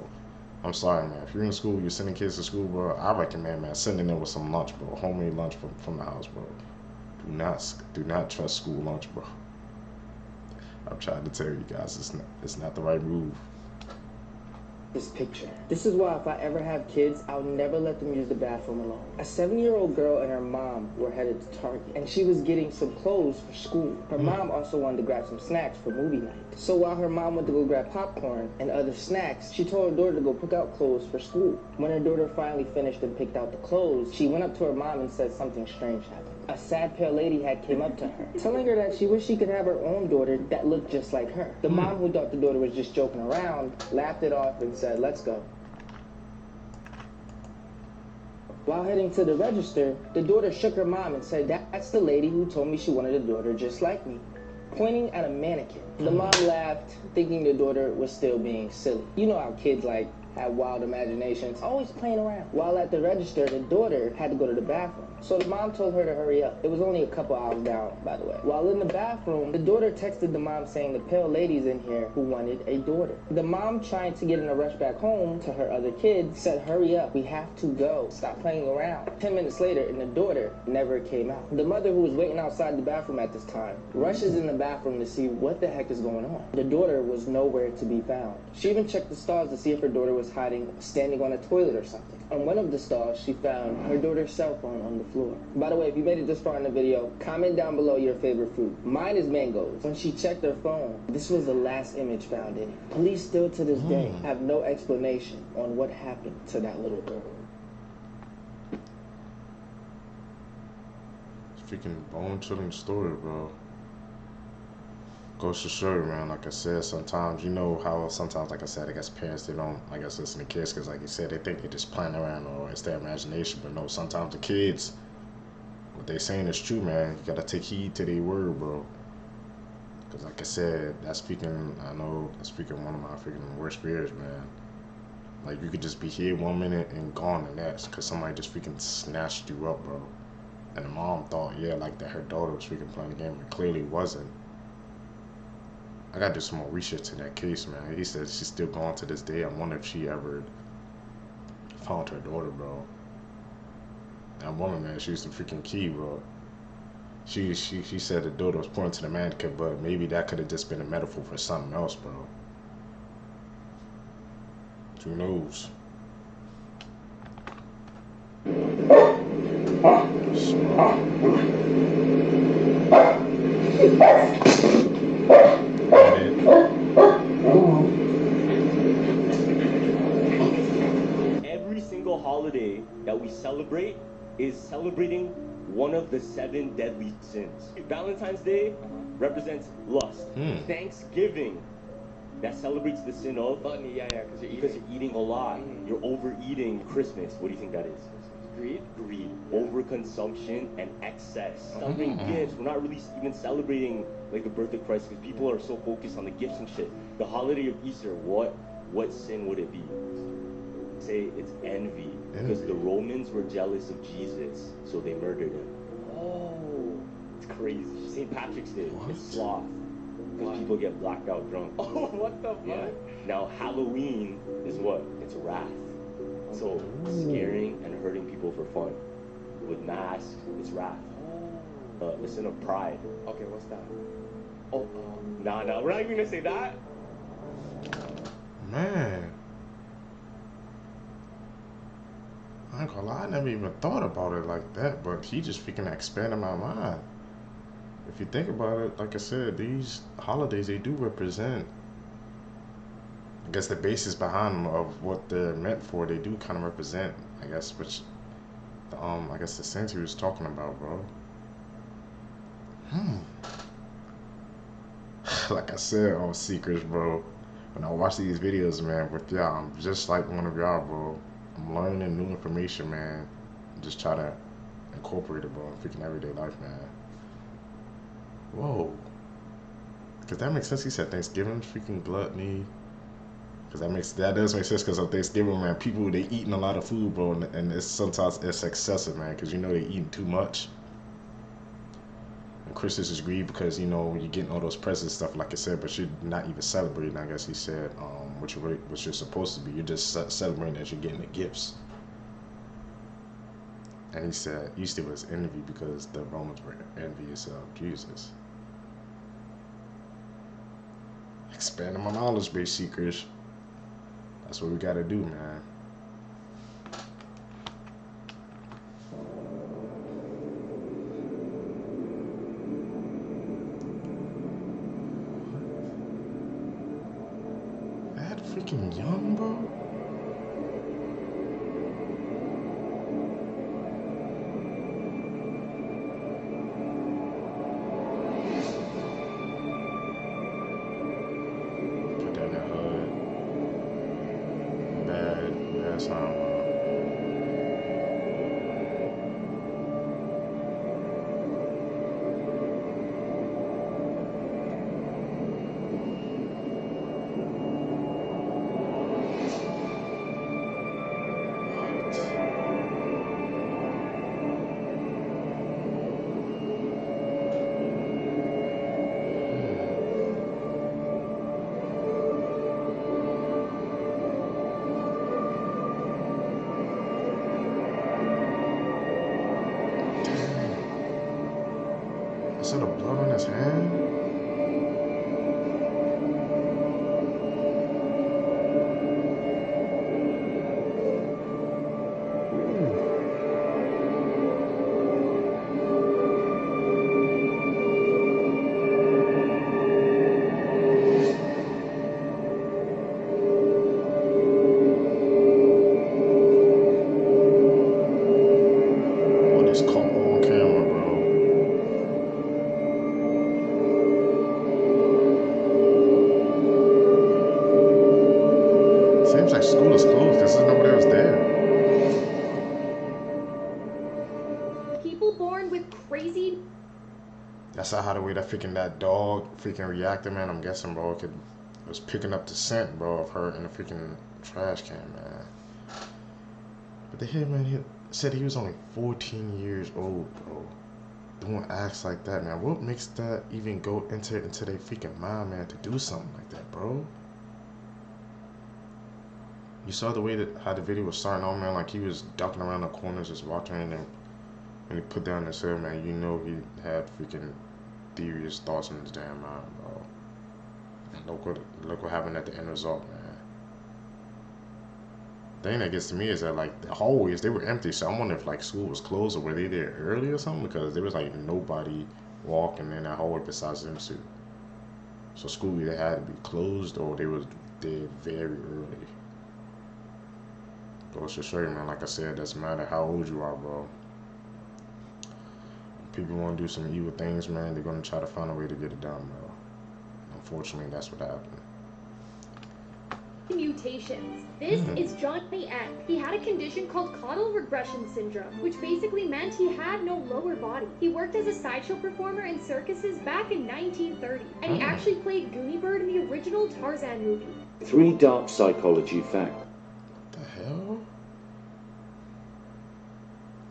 S1: I'm sorry, man. If you're in school, you're sending kids to school, bro, I recommend, man, sending them with some lunch, bro. Homemade lunch from the house, bro. Do not trust school lunch, bro. I'm trying to tell you guys, it's not the right move.
S13: This picture. This is why if I ever have kids, I'll never let them use the bathroom alone. A 7-year-old girl and her mom were headed to Target, and she was getting some clothes for school. Her mom also wanted to grab some snacks for movie night. So while her mom went to go grab popcorn and other snacks, she told her daughter to go pick out clothes for school. When her daughter finally finished and picked out the clothes, she went up to her mom and said something strange happened. A sad pale lady had came up to her, telling her that she wished she could have her own daughter that looked just like her. The mom, who thought the daughter was just joking around, laughed it off and said, "Let's go." While heading to the register, the daughter shook her mom and said, "That's the lady who told me she wanted a daughter just like me," pointing at a mannequin. The mom laughed, thinking the daughter was still being silly. You know how kids have wild imaginations, always playing around. While at the register, the daughter had to go to the bathroom. So the mom told her to hurry up. It was only a couple hours down, by the way. While in the bathroom, the daughter texted the mom saying the pale lady's in here who wanted a daughter. The mom, trying to get in a rush back home to her other kids, said, "Hurry up, we have to go. Stop playing around." 10 minutes later, and the daughter never came out. The mother, who was waiting outside the bathroom at this time, rushes in the bathroom to see what the heck is going on. The daughter was nowhere to be found. She even checked the stalls to see if her daughter was hiding, standing on a toilet or something. On one of the stalls, she found her daughter's cell phone on the floor. By the way, if you made it this far in the video, comment down below your favorite fruit. Mine is mangoes. When she checked her phone, this was the last image found in it. Police still to this day have no explanation on what happened to that little girl.
S1: Freaking bone-chilling story, bro. Goes to show you, man, like I said, sometimes, you know how sometimes, like I said, I guess parents, they don't, I guess, listen to kids, because like you said, they think they're just playing around or it's their imagination, but no, sometimes the kids, what they saying is true, man. You gotta take heed to their word, bro. Because like I said, that's speaking, I know, that's speaking one of my freaking worst fears, man. Like, you could just be here 1 minute and gone the next, because somebody just freaking snatched you up, bro. And the mom thought, yeah, like that her daughter was freaking playing the game, but clearly wasn't. I gotta do some more research in that case, man. He said she's still gone to this day. I wonder if she ever found her daughter, bro. That woman, man, she was the freaking key, bro. She said the daughter was pointing to the mannequin, but maybe that could have just been a metaphor for something else, bro. Who knows?
S14: Every single holiday that we celebrate is celebrating one of the 7 deadly sins. Valentine's Day represents lust. Thanksgiving, that celebrates the sin of gluttony, because you're eating a lot. You're overeating. Christmas, what do you think that is? Greed, overconsumption, and excess. Celebrating gifts. We're not really even celebrating like the birth of Christ, because people are so focused on the gifts and shit. The holiday of Easter, what sin would it be? Say it's envy, because the Romans were jealous of Jesus, so they murdered him. Oh, it's crazy. St. Patrick's Day, it's sloth, because people get blacked out drunk. Oh, what the fuck? Yeah. Now Halloween is what? It's wrath. So scaring and hurting people for fun. with masks. It's wrath. The sin of pride.
S15: Okay, what's that?
S14: Oh, nah, we're not even gonna say that.
S1: Man, I ain't gonna lie, I never even thought about it like that, but he just freaking expanded my mind. If you think about it, like I said, these holidays, they do represent, I guess, the basis behind them of what they're meant for. They do kind of represent, I guess, which, I guess the sense he was talking about, bro. Like I said, all secrets, bro. When I watch these videos, man, with y'all, I'm just like one of y'all, bro. I'm learning new information, man. Just try to incorporate it, bro, in freaking everyday life, man. Whoa. Because that makes sense. He said Thanksgiving, freaking gluttony. Because that does make sense. Because on Thanksgiving, man, people, they eating a lot of food, bro, and sometimes it's excessive, man. Because you know they eating too much. And Christmas is greed because, you know, you're getting all those presents stuff, like I said, but you're not even celebrating, I guess he said, what you're supposed to be. You're just celebrating that you're getting the gifts. And he said Easter was envy because the Romans were envious of Jesus. Expanding my knowledge base, seekers. That's what we gotta do, man. That freaking young, bro. Is that a blood on his hand? That's how the way that that dog reacted, man. I'm guessing, bro, it was picking up the scent, bro, of her in the freaking trash can, man. But the head man, he said he was only 14 years old, bro. Doing acts like that, man. What makes that even go into their freaking mind, man, to do something like that, bro? You saw the way how the video was starting on, man. Like he was ducking around the corners, just watching, and then when he put down his head, man, you know he had freaking serious thoughts in his damn mind, bro. And look what happened at the end result, man. The thing that gets to me is that like the hallways, they were empty, so I wonder if like school was closed or were they there early or something, because there was like nobody walking in that hallway besides them two. So school either had to be closed or they was there very early. Goes to show you, man, like I said, doesn't matter how old you are, bro. People want to do some evil things, man, they're going to try to find a way to get it done, bro. Unfortunately, that's what happened.
S16: Mutations. This is Johnny X. He had a condition called caudal regression syndrome, which basically meant he had no lower body. He worked as a sideshow performer in circuses back in 1930, and he actually played Goonie Bird in the original Tarzan movie.
S6: 3 dark psychology facts.
S1: What the hell?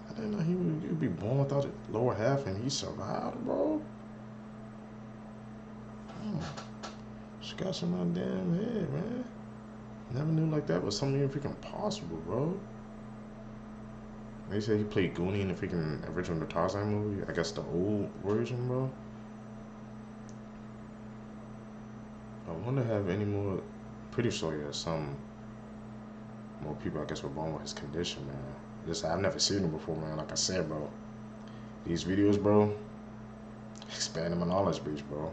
S1: I didn't know he would be born without the lower half and he survived, bro. She got some on damn head, man. Never knew like that was something even freaking possible, bro. They say he played Goonie in the freaking original Tarzan movie. I guess the old version, bro. I wonder if have any more. Pretty sure yeah, some more people I guess were born with his condition, man. Just I've never seen him before, man. Like I said, bro. These videos, bro, expanding my knowledge base, bro.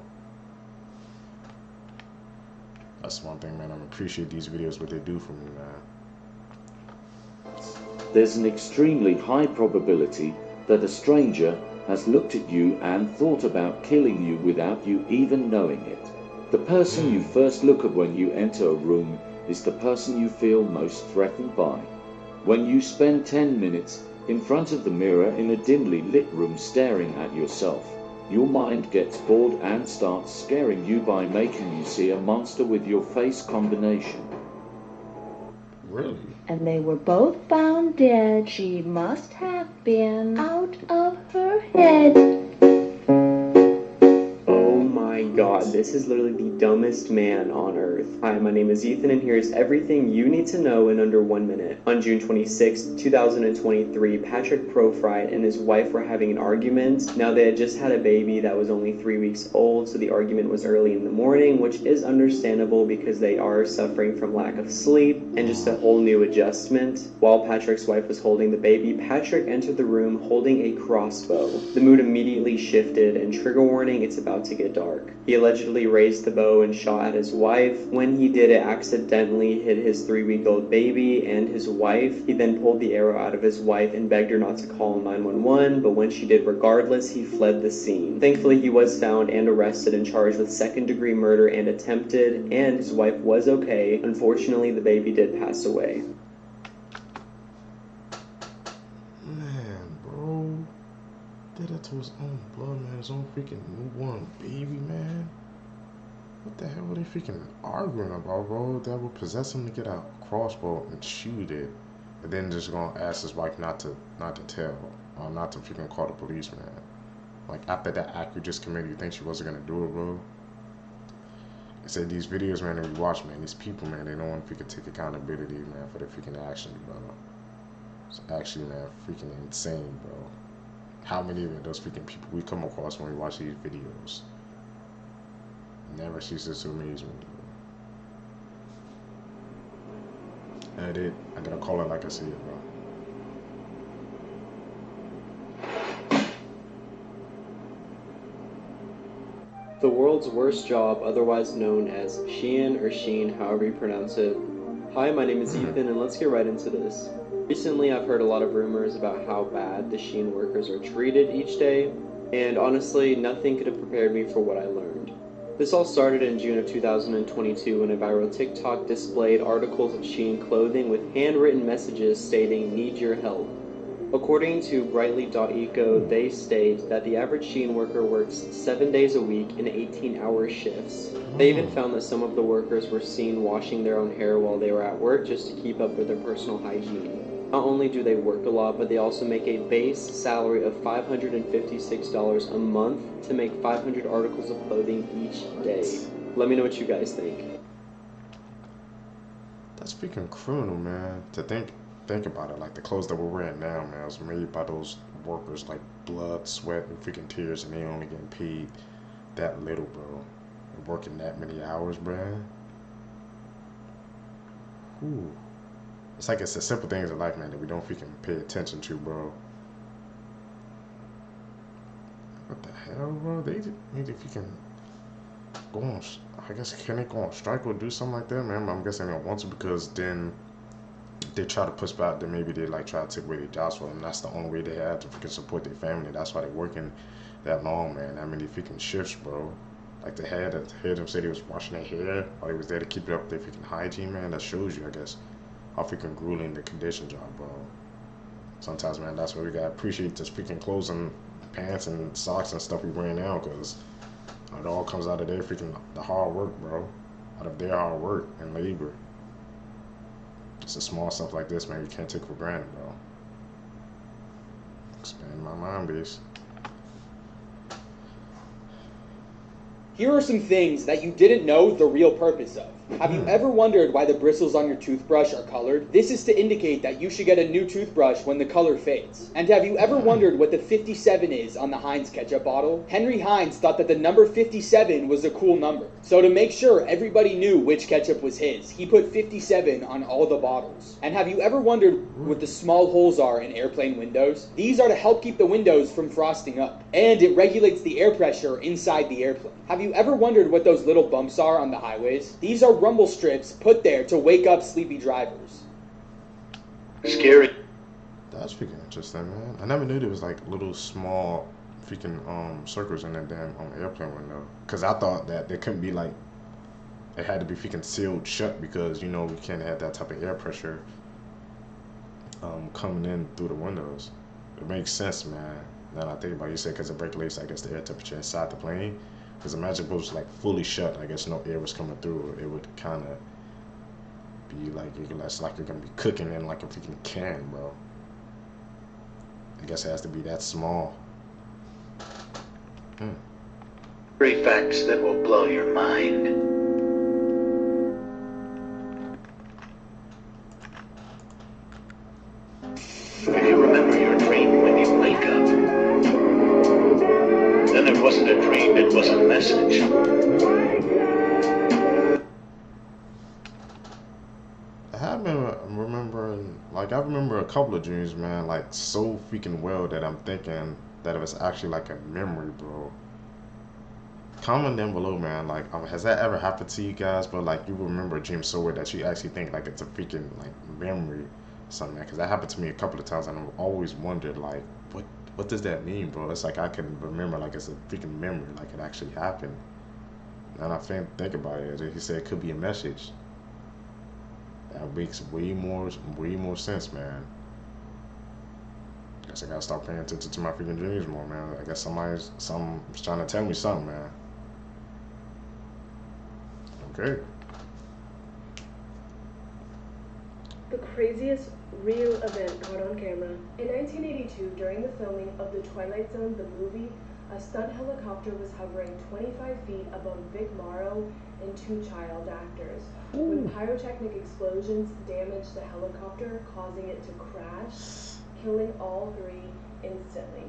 S1: That's one thing, man. I appreciate these videos, what they do for me, man.
S6: There's an extremely high probability that a stranger has looked at you and thought about killing you without you even knowing it. The person you first look at when you enter a room is the person you feel most threatened by. When you spend 10 minutes in front of the mirror in a dimly lit room staring at yourself, your mind gets bored and starts scaring you by making you see a monster with your face combination.
S1: Really?
S15: And they were both found dead. She must have been out of her head.
S17: Oh my god, this is literally the dumbest man on earth. Hi, my name is Ethan, and here's everything you need to know in under 1 minute. On June 26, 2023, Patrick Profright and his wife were having an argument. Now, they had just had a baby that was only 3 weeks old, so the argument was early in the morning, which is understandable because they are suffering from lack of sleep and just a whole new adjustment. While Patrick's wife was holding the baby, Patrick entered the room holding a crossbow. The mood immediately shifted, and trigger warning, it's about to get dark. He allegedly raised the bow and shot at his wife. When he did, it accidentally hit his 3-week-old baby and his wife. He then pulled the arrow out of his wife and begged her not to call 911, but when she did regardless, he fled the scene. Thankfully, he was found and arrested and charged with second-degree murder and attempted, and his wife was okay. Unfortunately, the baby did pass away.
S1: Man, bro. Did that to his own blood, man. His own freaking newborn baby, man. What the hell were they freaking arguing about, bro? That would possess him to get a crossbow and shoot it, and then just gonna ask his wife not to tell, or not to freaking call the police, man. Like after that act you just committed, you think she wasn't gonna do it, bro? I said these videos, man, that we watch, man, these people, man, they don't want to freaking take accountability, man, for their freaking actions, bro. It's actually, man, freaking insane, bro. How many of those freaking people we come across when we watch these videos? Never ceases to amaze me, bro. Edit. I gotta call it like I see it, bro.
S17: The world's worst job, otherwise known as Shein or Sheen, however you pronounce it. Hi, my name is Ethan, and let's get right into this. Recently, I've heard a lot of rumors about how bad the Shein workers are treated each day, and honestly, nothing could have prepared me for what I learned. This all started in June of 2022 when a viral TikTok displayed articles of Shein clothing with handwritten messages stating, "Need your help." According to Brightly.eco, they state that the average Shein worker works 7 days a week in 18-hour shifts. They even found that some of the workers were seen washing their own hair while they were at work just to keep up with their personal hygiene. Not only do they work a lot, but they also make a base salary of $556 a month to make 500 articles of clothing each day. Let me know what you guys think.
S1: That's freaking criminal, man. To think about it, like the clothes that we're wearing now, man, was made by those workers, like blood, sweat, and freaking tears, and they only getting paid that little, bro. And working that many hours, bro. Ooh. It's like it's the simple things in life, man, that we don't freaking pay attention to, bro. What the hell, bro? They need to freaking go on. I guess can they go on strike or do something like that, man? I'm guessing they don't want to, because then they try to push back. Then maybe they like try to take away their jobs for them. That's the only way they have to freaking support their family. That's why they're working that long, man. I mean, they freaking shifts, bro. Like they had them say they was washing their hair while they was there to keep it up their freaking hygiene, man. That shows you, I guess, how freaking grueling the conditions are, bro. Sometimes, man, that's why we gotta appreciate this freaking clothes and pants and socks and stuff we wear now, because it all comes out of their freaking the hard work, bro. Out of their hard work and labor. It's the small stuff like this, man, you can't take for granted, bro. Expand my mind base.
S3: Here are some things that you didn't know the real purpose of.
S18: Have you ever wondered why the bristles on your toothbrush are colored? This is to indicate that you should get a new toothbrush when the color fades. And have you ever wondered what the 57 is on the Heinz ketchup bottle? Henry Heinz thought that the number 57 was a cool number. So to make sure everybody knew which ketchup was his, he put 57 on all the bottles. And have you ever wondered what the small holes are in airplane windows? These are to help keep the windows from frosting up. And it regulates the air pressure inside the airplane. Have you ever wondered what those little bumps are on the highways? These are rumble strips put there to wake up sleepy drivers.
S1: Scary. That's freaking interesting, man. I never knew there was like little small freaking circles in that damn airplane window. Cause I thought that there couldn't be like, it had to be freaking sealed shut because you know we can't have that type of air pressure coming in through the windows. It makes sense, man. Now that I think about it, you said because it regulates, I guess, the air temperature inside the plane. Because imagine if it was like fully shut, I guess no air was coming through, it would kind of be like, it's like you're going to be cooking in like a freaking can, bro. I guess it has to be that small.
S19: 3 facts that will blow your mind. If you remember your dream when you wake up, then it wasn't a dream, it was a message.
S1: I remember a couple of dreams, man, like so freaking well that I'm thinking that it was actually like a memory, bro. Comment down below, man, like has that ever happened to you guys? But like you remember a dream so well that you actually think like it's a freaking like memory or something, man. Because that happened to me a couple of times and I've always wondered like what does that mean, bro? It's like I can remember like it's a freaking memory, like it actually happened. And I think about it, he said it could be a message. That makes way more sense, man. Guess I gotta start paying attention to my freaking dreams more, man. I guess somebody's trying to tell me something, man. Okay.
S20: The craziest real event caught on camera. In 1982, during the filming of The Twilight Zone, the movie, a stunt helicopter was hovering 25 feet above Vic Morrow and 2 child actors. When pyrotechnic explosions damaged the helicopter, causing it to crash, killing all 3 instantly.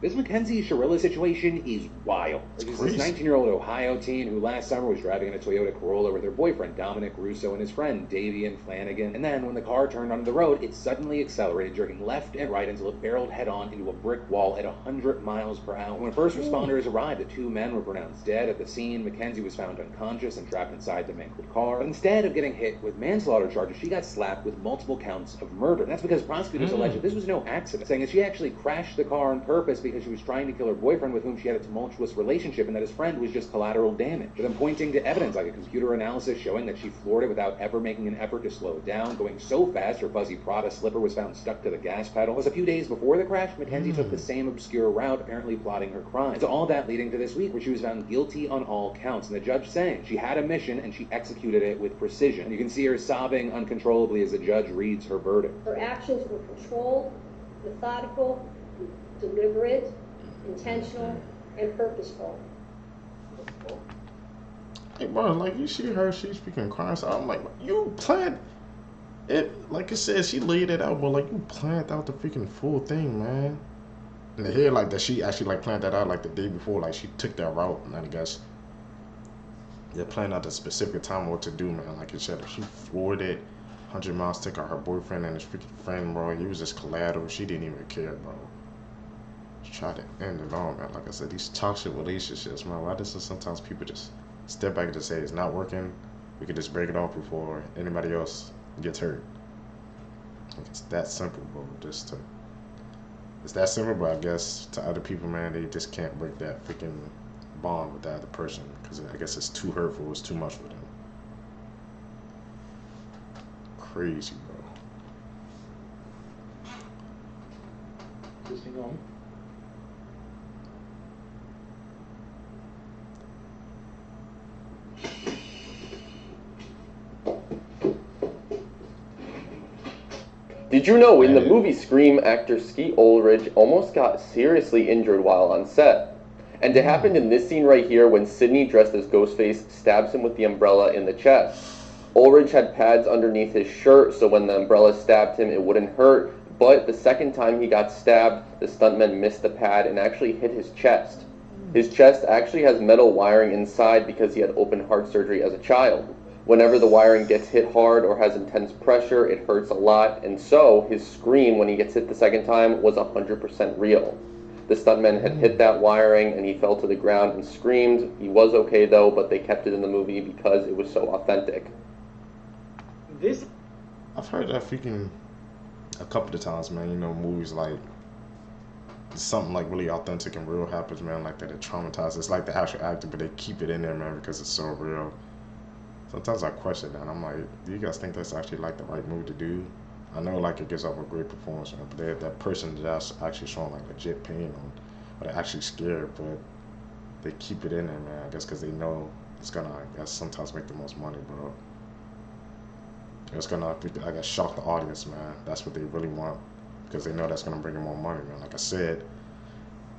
S21: This Mackenzie Shirilla situation is wild. There's this 19-year-old Ohio teen who last summer was driving in a Toyota Corolla with her boyfriend Dominic Russo and his friend Davian Flanagan. And then when the car turned onto the road, it suddenly accelerated, jerking left and right until it barreled head-on into a brick wall at 100 miles per hour. When first responders arrived, the 2 men were pronounced dead. At the scene, Mackenzie was found unconscious and trapped inside the mangled car. But instead of getting hit with manslaughter charges, she got slapped with multiple counts of murder. And that's because prosecutors alleged this was no accident, saying that she actually crashed the car on purpose because she was trying to kill her boyfriend with whom she had a tumultuous relationship and that his friend was just collateral damage. With them pointing to evidence like a computer analysis showing that she floored it without ever making an effort to slow it down, going so fast her fuzzy Prada slipper was found stuck to the gas pedal. It was a few days before the crash, Mackenzie took the same obscure route, apparently plotting her crime. And so all that leading to this week where she was found guilty on all counts, and the judge saying she had a mission and she executed it with precision. And you can see her sobbing uncontrollably as the judge reads her verdict.
S22: Her actions were controlled, methodical, deliberate, intentional, and purposeful.
S1: Hey, bro, like you see her, she's freaking crying. So I'm like, you planned it. Like it says, she laid it out, but like you planned out the freaking full thing, man. And to hear like that, she actually like planned that out like the day before. Like she took that route, and I guess they planned out the specific time what to do, man. Like you said, if she floored it, 100 miles, took out her boyfriend and his freaking friend, bro. He was just collateral. She didn't even care, bro. Try to end it all, man. Like I said, these toxic relationships, man. Why does sometimes people just step back and just say it's not working? We could just break it off before anybody else gets hurt. Like it's that simple, bro. It's that simple, but I guess to other people, man, they just can't break that freaking bond with that other person because I guess it's too hurtful. It's too much for them. Crazy, bro.
S21: Listening on.
S23: Did you know in the movie Scream, actor Skeet Ulrich almost got seriously injured while on set? And it happened in this scene right here when Sidney, dressed as Ghostface, stabs him with the umbrella in the chest. Ulrich had pads underneath his shirt, so when the umbrella stabbed him, it wouldn't hurt. But the second time he got stabbed, the stuntman missed the pad and actually hit his chest. His chest actually has metal wiring inside because he had open heart surgery as a child. Whenever the wiring gets hit hard or has intense pressure, it hurts a lot, and so his scream when he gets hit the second time was 100% real. The stuntman had hit that wiring and he fell to the ground and screamed. He was okay though, but they kept it in the movie because it was so authentic.
S1: I've heard that freaking a couple of times, man. You know, movies like something like really authentic and real happens, man, like that it traumatizes. It's like the actual actor, but they keep it in there, man, because it's so real. Sometimes I question that. I'm like, do you guys think that's actually like the right move to do? I know like it gives off a great performance, man, but that person that's actually showing like legit pain or they're actually scared, but they keep it in there, man. I guess because they know it's gonna, I guess, sometimes make the most money, bro. It's gonna, I guess, shock the audience, man. That's what they really want, because they know that's gonna bring them more money, man. Like I said,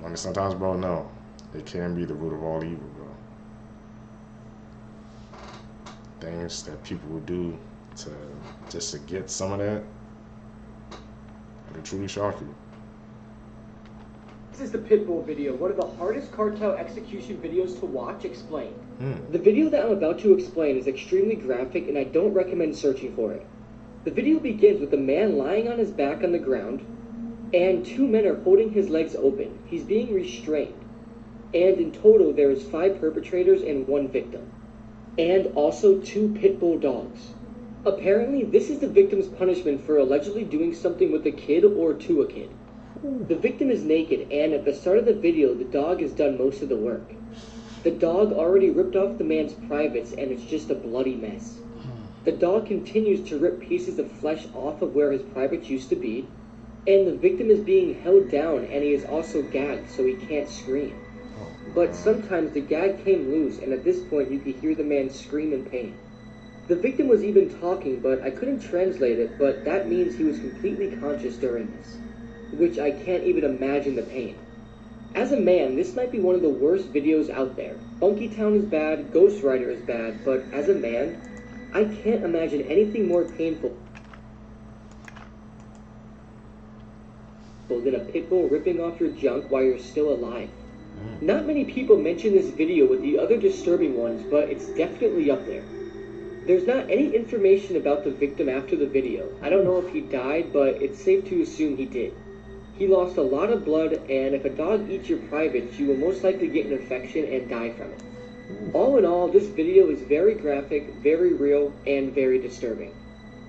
S1: I mean, sometimes, bro, no, it can be the root of all evil, bro. Things that people will do to just to get some of that, it'll truly shock you.
S13: This is the Pitbull video, one of the hardest cartel execution videos to watch explained. The video that I'm about to explain is extremely graphic and I don't recommend searching for it. The video begins with a man lying on his back on the ground and two men are holding his legs open. He's being restrained. And in total there is 5 perpetrators and 1 victim. And also 2 pit bull dogs. Apparently this is the victim's punishment for allegedly doing something with a kid or to a kid. The victim is naked, and at the start of the video, the dog has done most of the work. The dog already ripped off the man's privates, and it's just a bloody mess. The dog continues to rip pieces of flesh off of where his privates used to be, and the victim is being held down, and he is also gagged, so he can't scream. But sometimes the gag came loose, and at this point you could hear the man scream in pain. The victim was even talking, but I couldn't translate it, but that means he was completely conscious during this. Which I can't even imagine the pain. As a man, this might be one of the worst videos out there. Funky Town is bad, Ghost Rider is bad, but as a man, I can't imagine anything more painful than a pit bull ripping off your junk while you're still alive. Not many people mention this video with the other disturbing ones, but it's definitely up there. There's not any information about the victim after the video. I don't know if he died, but it's safe to assume he did. He lost a lot of blood, and if a dog eats your privates, you will most likely get an infection and die from it. All in all, this video is very graphic, very real, and very disturbing.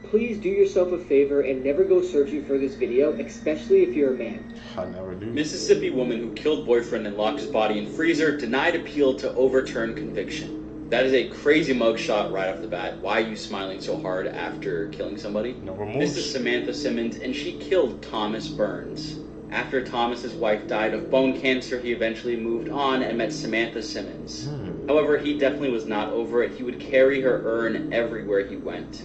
S13: Please do yourself a favor and never go searching for this video, especially if you're a man.
S1: I never do.
S3: Mississippi woman who killed boyfriend and locked his body in freezer denied appeal to overturn conviction. That is a crazy mugshot right off the bat. Why are you smiling so hard after killing somebody? This is Samantha Simmons, and she killed Thomas Burns. After Thomas's wife died of bone cancer, he eventually moved on and met Samantha Simmons. However, he definitely was not over it. He would carry her urn everywhere he went.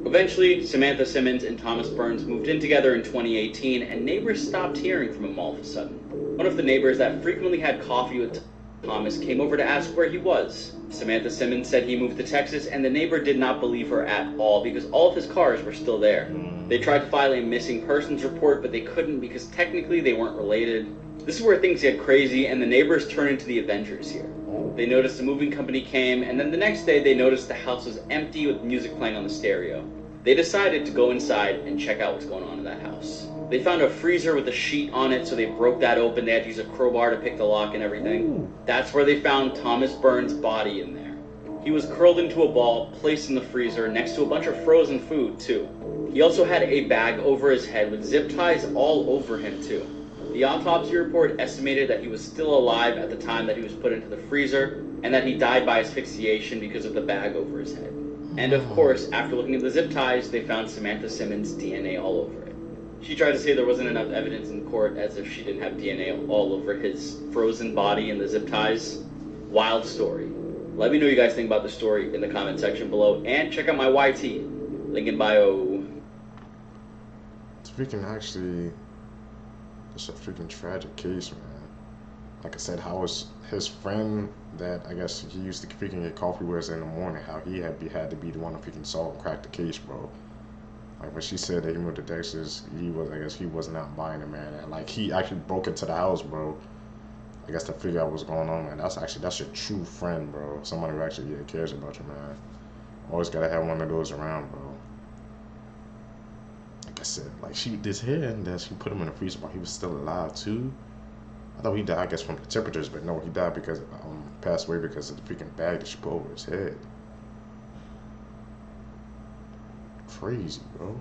S3: Eventually, Samantha Simmons and Thomas Burns moved in together in 2018, and neighbors stopped hearing from him all of a sudden. One of the neighbors that frequently had coffee with Thomas came over to ask where he was. Samantha Simmons said he moved to Texas, and the neighbor did not believe her at all because all of his cars were still there. They tried to file a missing persons report, but they couldn't because technically they weren't related. This is where things get crazy, and the neighbors turn into the Avengers here. They noticed the moving company came, and then the next day they noticed the house was empty with music playing on the stereo. They decided to go inside and check out what's going on in that house. They found a freezer with a sheet on it, so they broke that open. They had to use a crowbar to pick the lock and everything. That's where they found Thomas Burns' body in there. He was curled into a ball, placed in the freezer, next to a bunch of frozen food, too. He also had a bag over his head with zip ties all over him, too. The autopsy report estimated that he was still alive at the time that he was put into the freezer, and that he died by asphyxiation because of the bag over his head. And of course, after looking at the zip ties, they found Samantha Simmons' DNA all over it. She tried to say there wasn't enough evidence in court, as if she didn't have DNA all over his frozen body and the zip ties. Wild story. Let me know what you guys think about the story in the comment section below, and check out my YT, link in bio.
S1: It's freaking actually, it's a freaking tragic case, man. like I said, how was his friend that I guess he used to freaking get coffee with in the morning, how he had to be the one to freaking solve and crack the case, bro. Like when she said that he moved to Texas, I guess he was not buying it, man. And like he actually broke into the house, bro. I guess to figure out what's going on, man. That's your true friend, bro. Somebody who actually cares about you, man. Always gotta have one of those around, bro. Like I said, like she this hair and that she put him in the freezer while he was still alive too. I thought he died, I guess, from the temperatures, but no, he died because passed away because of the freaking bag that she put over his head. Crazy, bro.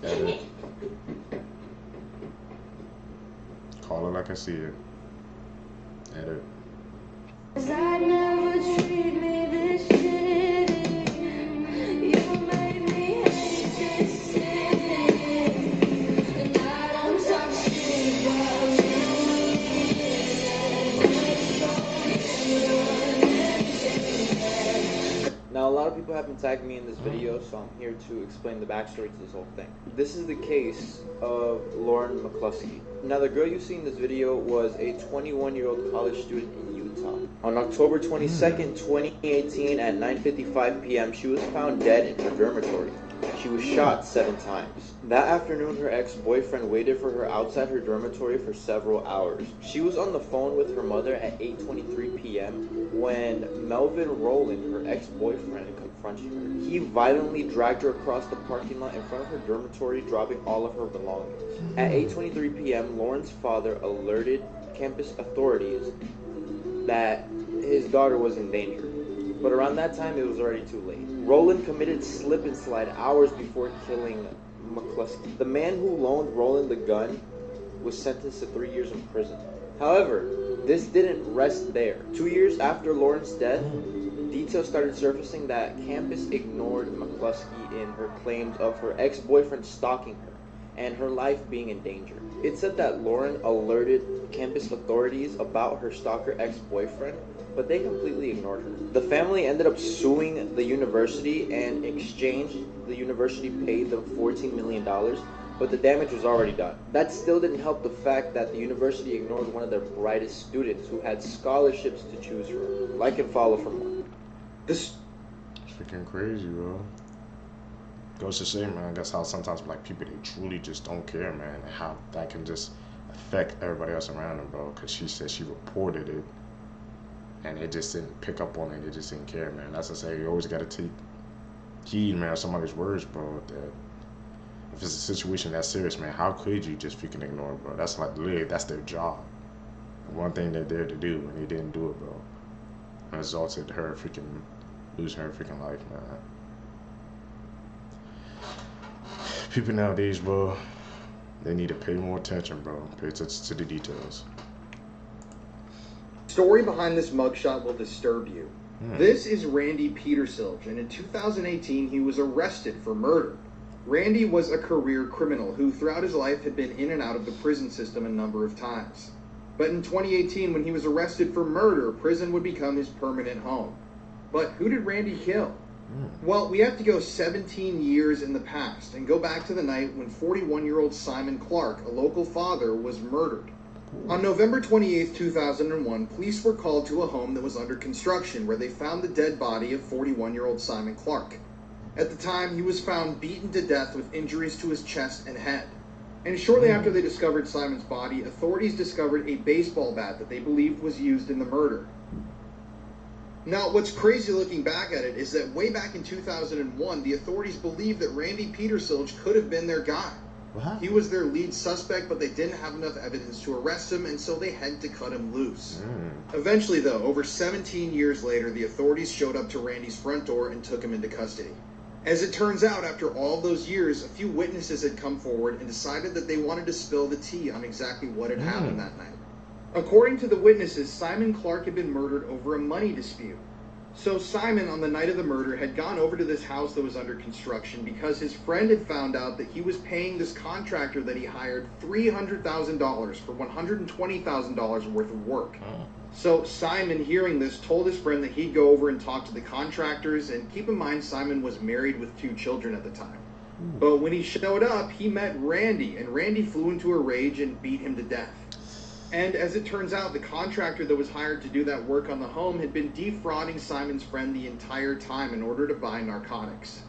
S1: Edit. Call it like I see it. Edit.
S4: Now, a lot of people have been tagging me in this video, so I'm here to explain the backstory to this whole thing. This is the case of Lauren McCluskey. Now, the girl you see in this video was a 21-year-old college student in Utah. On October 22nd, 2018 at 9:55 p.m., she was found dead in her dormitory. She was shot 7 times. That afternoon, her ex-boyfriend waited for her outside her dormitory for several hours. She was on the phone with her mother at 8:23 p.m. when Melvin Rowland, her ex-boyfriend, confronted her. He violently dragged her across the parking lot in front of her dormitory, dropping all of her belongings. At 8:23 p.m., Lauren's father alerted campus authorities that his daughter was in danger. But around that time, it was already too late. Rowland committed slip and slide hours before killing McCluskey. The man who loaned Rowland the gun was sentenced to 3 years in prison. However, this didn't rest there. 2 years after Lauren's death, details started surfacing that campus ignored McCluskey in her claims of her ex-boyfriend stalking her and her life being in danger. It said that Lauren alerted campus authorities about her stalker ex-boyfriend, but they completely ignored her. The family ended up suing the university, and in exchange, the university paid them $14 million, but the damage was already done. That still didn't help the fact that the university ignored one of their brightest students who had scholarships to choose from. Like and follow for more.
S1: It's freaking crazy, bro. Goes to say, man, that's how sometimes black people, they truly just don't care, man, and how that can just affect everybody else around them, bro, because she said she reported it, and they just didn't pick up on it, they just didn't care, man. That's to say, you always got to take heed, man, of somebody's words, bro, that if it's a situation that serious, man, how could you just freaking ignore it, bro? That's like, literally, that's their job. One thing they're there to do, and they didn't do it, bro. And resulted her freaking losing her freaking life, man. People nowadays, bro, they need to pay more attention, bro. Pay attention to the details.
S5: Story behind this mugshot will disturb you. This is Randy Petersilge, and in 2018 he was arrested for murder. Randy was a career criminal who throughout his life had been in and out of the prison system a number of times. But in 2018, when he was arrested for murder, prison would become his permanent home. But who did Randy kill? Well, we have to go 17 years in the past and go back to the night when 41-year-old Simon Clark, a local father, was murdered. On November 28, 2001, police were called to a home that was under construction where they found the dead body of 41-year-old Simon Clark. At the time, he was found beaten to death with injuries to his chest and head. And shortly after they discovered Simon's body, authorities discovered a baseball bat that they believed was used in the murder. Now, what's crazy looking back at it is that way back in 2001, the authorities believed that Randy Petersilge could have been their guy. He was their lead suspect, but they didn't have enough evidence to arrest him, and so they had to cut him loose. Eventually, though, over 17 years later, the authorities showed up to Randy's front door and took him into custody. As it turns out, after all those years, a few witnesses had come forward and decided that they wanted to spill the tea on exactly what had happened that night. According to the witnesses, Simon Clark had been murdered over a money dispute. So Simon, on the night of the murder, had gone over to this house that was under construction because his friend had found out that he was paying this contractor that he hired $300,000 for $120,000 worth of work. So Simon, hearing this, told his friend that he'd go over and talk to the contractors, and keep in mind Simon was married with 2 children at the time. But when he showed up, he met Randy, and Randy flew into a rage and beat him to death. And as it turns out, the contractor that was hired to do that work on the home had been defrauding Simon's friend the entire time in order to buy narcotics.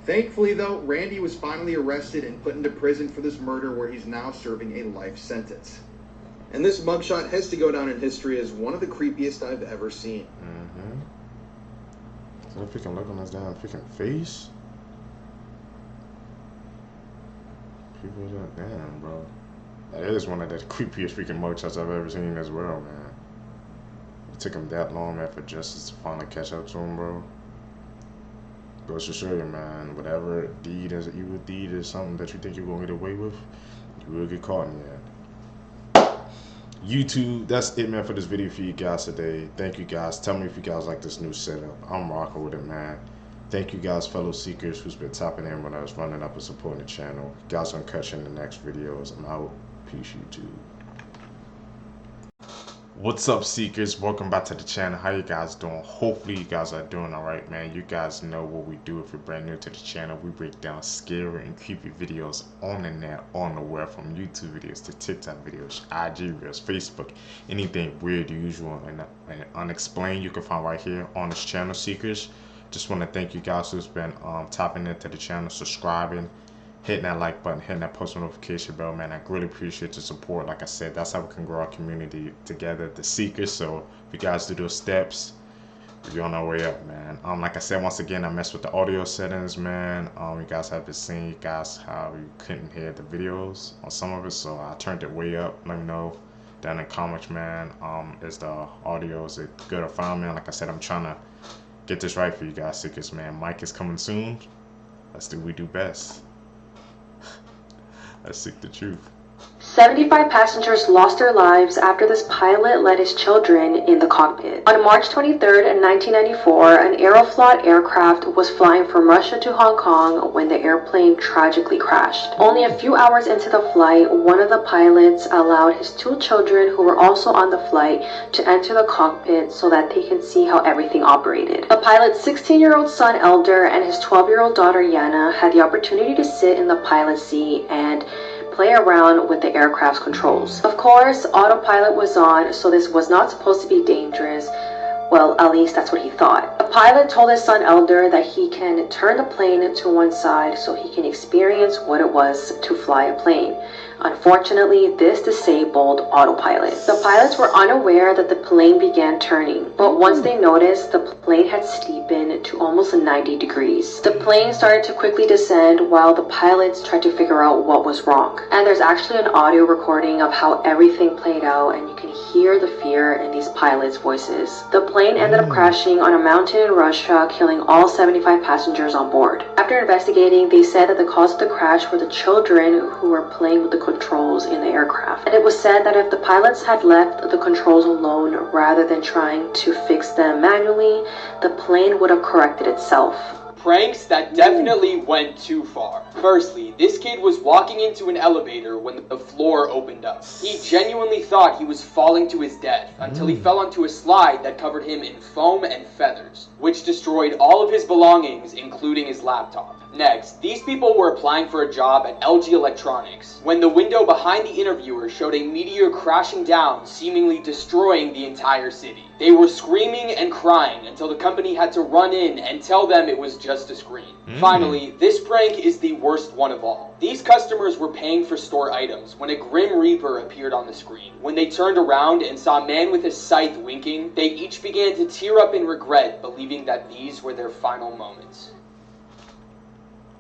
S5: Thankfully, though, Randy was finally arrested and put into prison for this murder, where he's now serving a life sentence. And this mugshot has to go down in history as one of the creepiest I've ever seen.
S1: So if you can look on his damn freaking face. People are like, damn, bro. That is one of the creepiest freaking mugshots I've ever seen as well, man. It took him that long, man, for justice to finally catch up to him, bro. Goes to show you, man, whatever deed is an evil deed is something that you think you're gonna get away with, you will get caught in the end. YouTube, that's it, man, for this video for you guys today. Thank you guys. Tell me if you guys like this new setup. I'm rocking with it, man. Thank you guys, fellow seekers, who's been tapping in when I was running up and supporting the channel. You guys gonna catch you in the next videos. I'm out. Peace, YouTube. What's up, seekers? Welcome back to the channel. How you guys doing? Hopefully you guys are doing all right, man. You guys know what we do. If you're brand new to the channel, we break down scary and creepy videos on the net, on the web, from YouTube videos to TikTok videos, IG videos, Facebook, anything weird, usual, and unexplained you can find right here on this channel, seekers. Just want to thank you guys who's been tapping into the channel, subscribing, hitting that like button, hitting that post notification bell, man. I really appreciate your support. Like I said, that's how we can grow our community together, the seekers. So if you guys do those steps, we're on our way up, man. Like I said, once again, I messed with the audio settings, man. You guys have been seeing, you guys, how you couldn't hear the videos on some of it, so I turned it way up. Let me know down in the comments, man. Is the audio, is it good or fine, man? Like I said, I'm trying to get this right for you guys, seekers, man. Mike is coming soon. Let's do what we do best. Let's seek the truth.
S7: 75 passengers lost their lives after this pilot let his children in the cockpit. On March 23rd, in 1994, an Aeroflot aircraft was flying from Russia to Hong Kong when the airplane tragically crashed. Only a few hours into the flight, one of the pilots allowed his 2 children who were also on the flight to enter the cockpit so that they can see how everything operated. The pilot's 16-year-old son Elder and his 12-year-old daughter Yana had the opportunity to sit in the pilot's seat and play around with the aircraft's controls. Of course, autopilot was on, so this was not supposed to be dangerous. Well, at least that's what he thought. The pilot told his son Elder that he can turn the plane to one side so he can experience what it was to fly a plane. Unfortunately, this disabled autopilot. The pilots were unaware that the plane began turning, but once they noticed, the plane had steepened to almost 90 degrees. The plane started to quickly descend while the pilots tried to figure out what was wrong. And there's actually an audio recording of how everything played out, and you can hear the fear in these pilots' voices. The plane ended up crashing on a mountain in Russia, killing all 75 passengers on board. After investigating, they said that the cause of the crash were the children who were playing with the controls in the aircraft. And it was said that if the pilots had left the controls alone rather than trying to fix them manually, the plane would have corrected itself.
S3: Pranks that definitely went too far. Firstly, this kid was walking into an elevator when the floor opened up. He genuinely thought he was falling to his death until he fell onto a slide that covered him in foam and feathers, which destroyed all of his belongings, including his laptop. Next, these people were applying for a job at LG Electronics when the window behind the interviewer showed a meteor crashing down, seemingly destroying the entire city. They were screaming and crying until the company had to run in and tell them it was just a screen. Finally, this prank is the worst one of all. These customers were paying for store items when a Grim Reaper appeared on the screen. When they turned around and saw a man with a scythe winking, they each began to tear up in regret, believing that these were their final moments.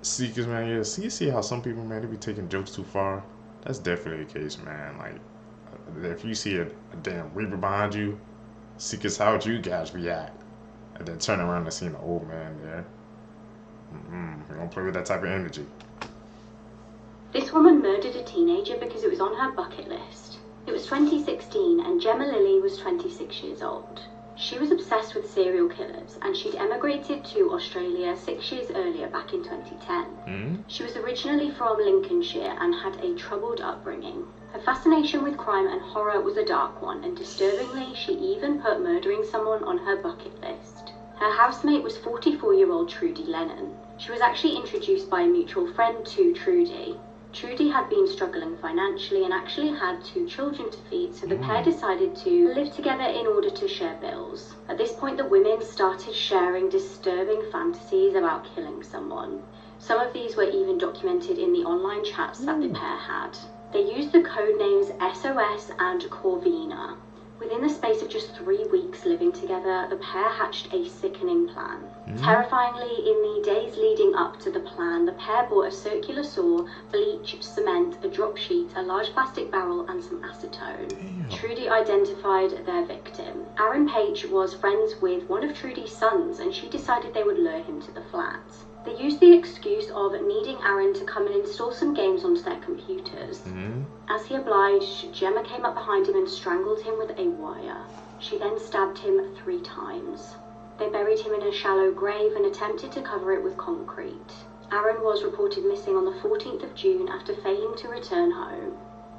S1: Seekers, man, yeah. See how some people, man, they be taking jokes too far. That's definitely the case, man. Like, if you see a damn Reaper behind you, Seekers, how would you guys react? And then turn around and see an old man there. You don't play with that type of energy.
S8: This woman murdered a teenager because it was on her bucket list. It was 2016 and Gemma Lilly was 26 years old. She was obsessed with serial killers, and she'd emigrated to Australia 6 years earlier, back in 2010. She was originally from Lincolnshire and had a troubled upbringing. Her fascination with crime and horror was a dark one, and disturbingly, she even put murdering someone on her bucket list. Her housemate was 44-year-old Trudy Lennon. She was actually introduced by a mutual friend to Trudy. Trudy had been struggling financially and actually had 2 children to feed, so the pair decided to live together in order to share bills. At this point, the women started sharing disturbing fantasies about killing someone. Some of these were even documented in the online chats that the pair had. They used the code names SOS and Corvina. Within the space of just 3 weeks living together, the pair hatched a sickening plan. Terrifyingly, in the days leading up to the plan, the pair bought a circular saw, bleach, cement, a drop sheet, a large plastic barrel, and some acetone. Trudy identified their victim. Aaron Page was friends with one of Trudy's sons, and she decided they would lure him to the flat. They used the excuse of needing Aaron to come and install some games onto their computers. As he obliged, Gemma came up behind him and strangled him with a wire. She then stabbed him 3 times. They buried him in a shallow grave and attempted to cover it with concrete. Aaron was reported missing on the 14th of June after failing to return home.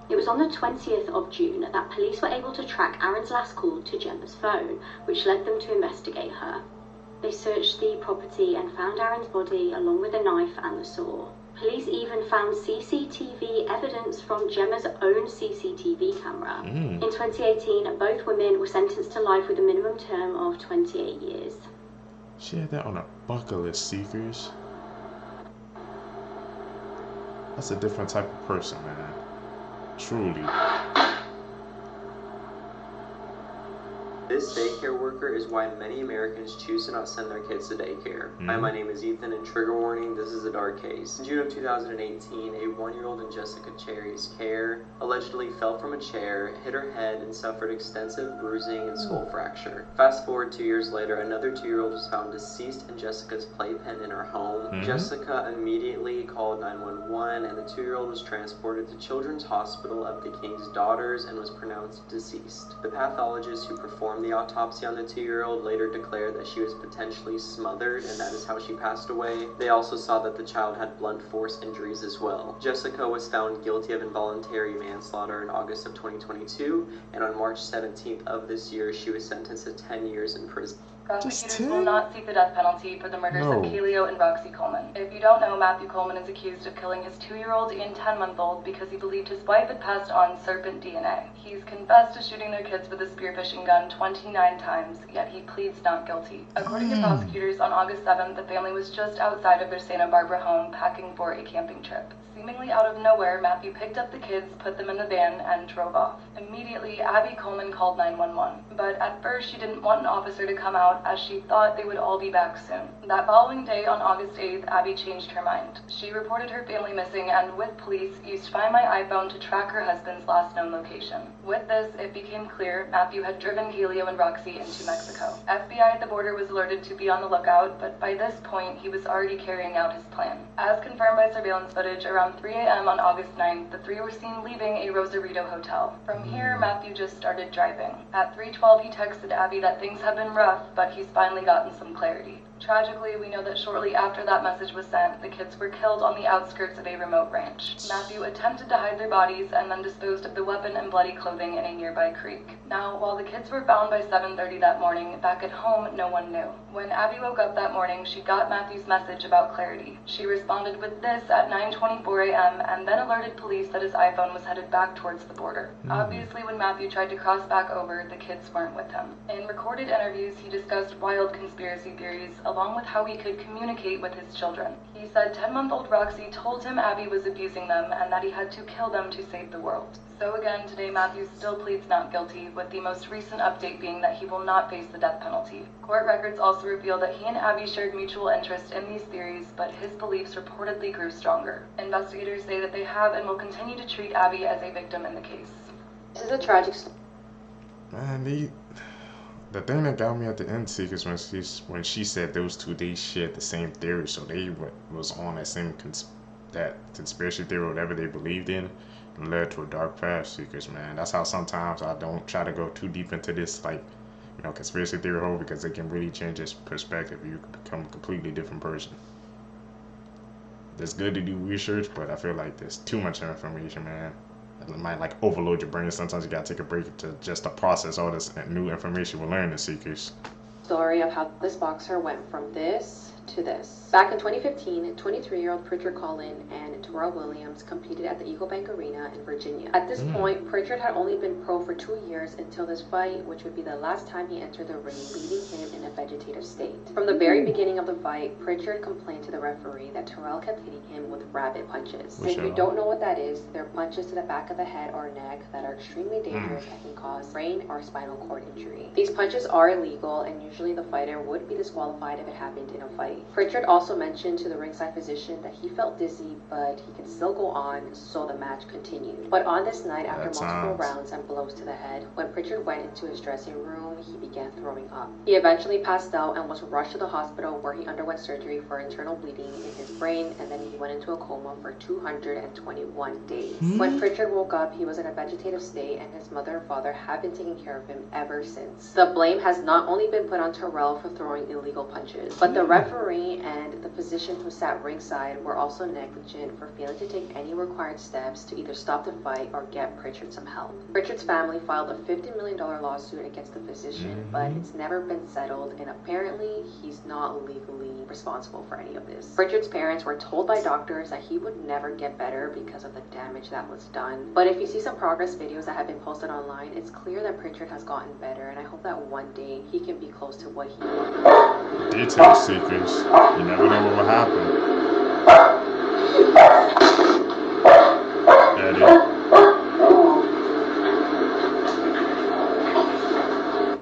S8: It was on the 20th of June that police were able to track Aaron's last call to Gemma's phone, which led them to investigate her. They searched the property and found Aaron's body along with the knife and the saw. Police even found CCTV evidence from Gemma's own CCTV camera. In 2018, both women were sentenced to life with a minimum term of 28 years.
S1: She had that on a bucket list, Seekers. That's a different type of person, man. Truly.
S17: This daycare worker is why many Americans choose to not send their kids to daycare. Hi, my name is Ethan, and trigger warning, this is a dark case. In June of 2018, a 1-year-old in Jessica Cherry's care allegedly fell from a chair, hit her head, and suffered extensive bruising and skull fracture. Fast forward 2 years later, another 2-year-old was found deceased in Jessica's playpen in her home. Jessica immediately called 911, and the 2-year-old was transported to Children's Hospital of the King's Daughters and was pronounced deceased. The pathologist who performed the autopsy on the 2-year-old later declared that she was potentially smothered, and that is how she passed away. They also saw that the child had blunt force injuries as well. Jessica was found guilty of involuntary manslaughter in August of 2022, and on March 17th of this year, she was sentenced to 10 years in prison.
S2: Prosecutors will not seek the death penalty for the murders of Keelio and Roxy Coleman. If you don't know, Matthew Coleman is accused of killing his 2-year-old and 10-month-old because he believed his wife had passed on serpent DNA. He's confessed to shooting their kids with a spearfishing gun 29 times, yet he pleads not guilty. According to prosecutors, on August 7th, the family was just outside of their Santa Barbara home packing for a camping trip. Seemingly out of nowhere, Matthew picked up the kids, put them in the van, and drove off. Immediately, Abby Coleman called 911, but at first she didn't want an officer to come out as she thought they would all be back soon. That following day, on August 8th, Abby changed her mind. She reported her family missing and, with police, used Find My iPhone to track her husband's last known location. With this, it became clear Matthew had driven Keelio and Roxy into Mexico. FBI at the border was alerted to be on the lookout, but by this point, he was already carrying out his plan. As confirmed by surveillance footage, around 3 a.m. on August 9th, the 3 were seen leaving a Rosarito hotel. From here, Matthew just started driving. At 3:12, he texted Abby that things have been rough, but he's finally gotten some clarity. Tragically, we know that shortly after that message was sent, the kids were killed on the outskirts of a remote ranch. Matthew attempted to hide their bodies and then disposed of the weapon and bloody clothing in a nearby creek. Now, while the kids were found by 7:30 that morning, back at home, no one knew. When Abby woke up that morning, she got Matthew's message about clarity. She responded with this at 9:24 a.m. and then alerted police that his iPhone was headed back towards the border. Obviously, when Matthew tried to cross back over, the kids weren't with him. In recorded interviews, he discussed wild conspiracy theories, along with how he could communicate with his children. He said 10-month-old Roxy told him Abby was abusing them and that he had to kill them to save the world. So again, today Matthew still pleads not guilty, with the most recent update being that he will not face the death penalty. Court records also reveal that he and Abby shared mutual interest in these theories, but his beliefs reportedly grew stronger. Investigators say that they have and will continue to treat Abby as a victim in the case.
S7: This is a tragic story.
S1: Man, the thing that got me at the end, Seekers, when she said those two, they shared the same theory, so they was on that same that conspiracy theory, whatever they believed in, and led to a dark path, Seekers, man. That's how sometimes I don't try to go too deep into this, like, conspiracy theory hole, because it can really change his perspective. You can become a completely different person. It's good to do research, but I feel like there's too much information, man. It might like overload your brain. Sometimes you gotta take a break to just to process all this new information we're learning, Seekers.
S7: Story of how this boxer went from this to this. Back in 2015, 23-year-old Pritchard Collin and Terrell Williams competed at the Eagle Bank Arena in Virginia. At this point, Pritchard had only been pro for 2 years until this fight, which would be the last time he entered the ring, leaving him in a vegetative state. From the very beginning of the fight, Pritchard complained to the referee that Terrell kept hitting him with rabbit punches. If you don't know what that is, they're punches to the back of the head or neck that are extremely dangerous and can cause brain or spinal cord injury. These punches are illegal, and usually the fighter would be disqualified if it happened in a fight. Pritchard also mentioned to the ringside physician that he felt dizzy, but he could still go on, so the match continued. But on this night, after multiple rounds and blows to the head, when Pritchard went into his dressing room, he began throwing up. He eventually passed out and was rushed to the hospital, where he underwent surgery for internal bleeding in his brain, and then he went into a coma for 221 days. When Pritchard woke up, he was in a vegetative state, and his mother and father have been taking care of him ever since. The blame has not only been put on Terrell for throwing illegal punches, but the referee and the physician who sat ringside were also negligent for failing to take any required steps to either stop the fight or get Pritchard some help. Pritchard's family filed a $50 million lawsuit against the physician, but it's never been settled, and apparently he's not legally responsible for any of this. Pritchard's parents were told by doctors that he would never get better because of the damage that was done. But if you see some progress videos that have been posted online, it's clear that Pritchard has gotten better, and I hope that one day he can be close to what he was.
S1: Detail seekers. You never know what will happen. Eddie.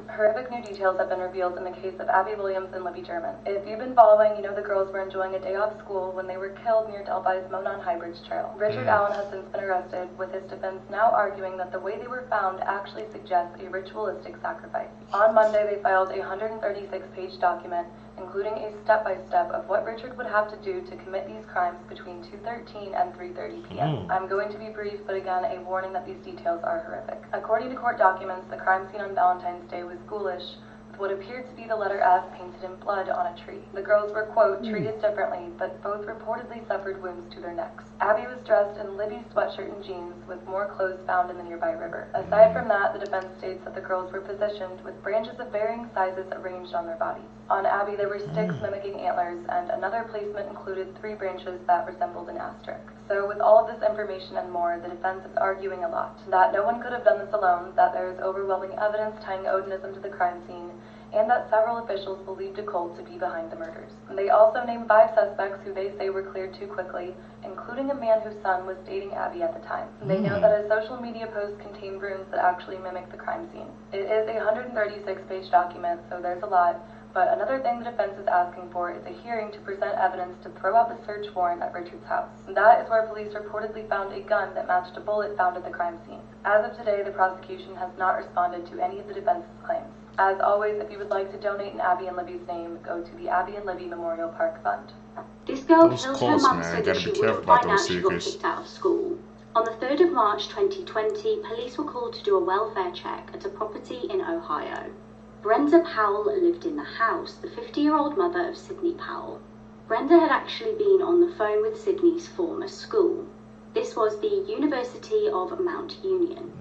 S2: Horrific new details have been revealed in the case of Abby Williams and Libby German. If you've been following, you know the girls were enjoying a day off school when they were killed near Delphi's Monon Highbridge Trail. Richard Allen has since been arrested, with his defense now arguing that the way they were found actually suggests a ritualistic sacrifice. On Monday, they filed a 136-page document, including a step-by-step of what Richard would have to do to commit these crimes between 2:13 and 3:30 p.m. I'm going to be brief, but again, a warning that these details are horrific. According to court documents, the crime scene on Valentine's Day was ghoulish, with what appeared to be the letter F painted in blood on a tree. The girls were, quote, treated differently, but both reportedly suffered wounds to their necks. Abby was dressed in Libby's sweatshirt and jeans, with more clothes found in the nearby river. Aside from that, the defense states that the girls were positioned with branches of varying sizes arranged on their bodies. On Abby, there were sticks mimicking antlers, and another placement included 3 branches that resembled an asterisk. So with all of this information and more, the defense is arguing a lot. That no one could have done this alone, that there is overwhelming evidence tying Odinism to the crime scene, and that several officials believed a cult to be behind the murders. They also named 5 suspects who they say were cleared too quickly, including a man whose son was dating Abby at the time. They know that his social media posts contain rooms that actually mimic the crime scene. It is a 136-page document, so there's a lot. But another thing the defense is asking for is a hearing to present evidence to throw out the search warrant at Richard's house. That is where police reportedly found a gun that matched a bullet found at the crime scene. As of today, the prosecution has not responded to any of the defense's claims. As always, if you would like to donate in Abby and Libby's name, go to the Abby and Libby Memorial Park Fund.
S8: This girl killed her mum so that she wouldn't find out she got kicked out of school. On the 3rd of March 2020, police were called to do a welfare check at a property in Ohio. Brenda Powell lived in the house, the 50-year-old mother of Sydney Powell. Brenda had actually been on the phone with Sydney's former school. This was the University of Mount Union.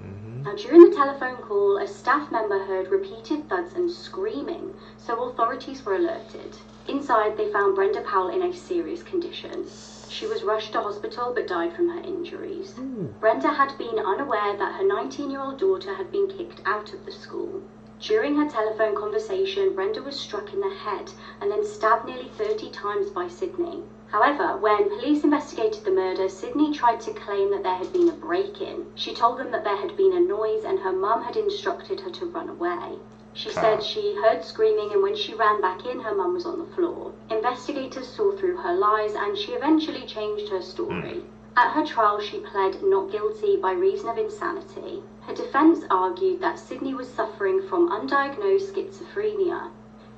S8: Now, during the telephone call, a staff member heard repeated thuds and screaming, so authorities were alerted. Inside, they found Brenda Powell in a serious condition. She was rushed to hospital but died from her injuries. Brenda had been unaware that her 19-year-old daughter had been kicked out of the school. During her telephone conversation, Brenda was struck in the head and then stabbed nearly 30 times by Sydney. However, when police investigated the murder, Sydney tried to claim that there had been a break-in. She told them that there had been a noise and her mum had instructed her to run away. She said she heard screaming, and when she ran back in, her mum was on the floor. Investigators saw through her lies and she eventually changed her story. At her trial, she pled not guilty by reason of insanity. Her defense argued that Sydney was suffering from undiagnosed schizophrenia.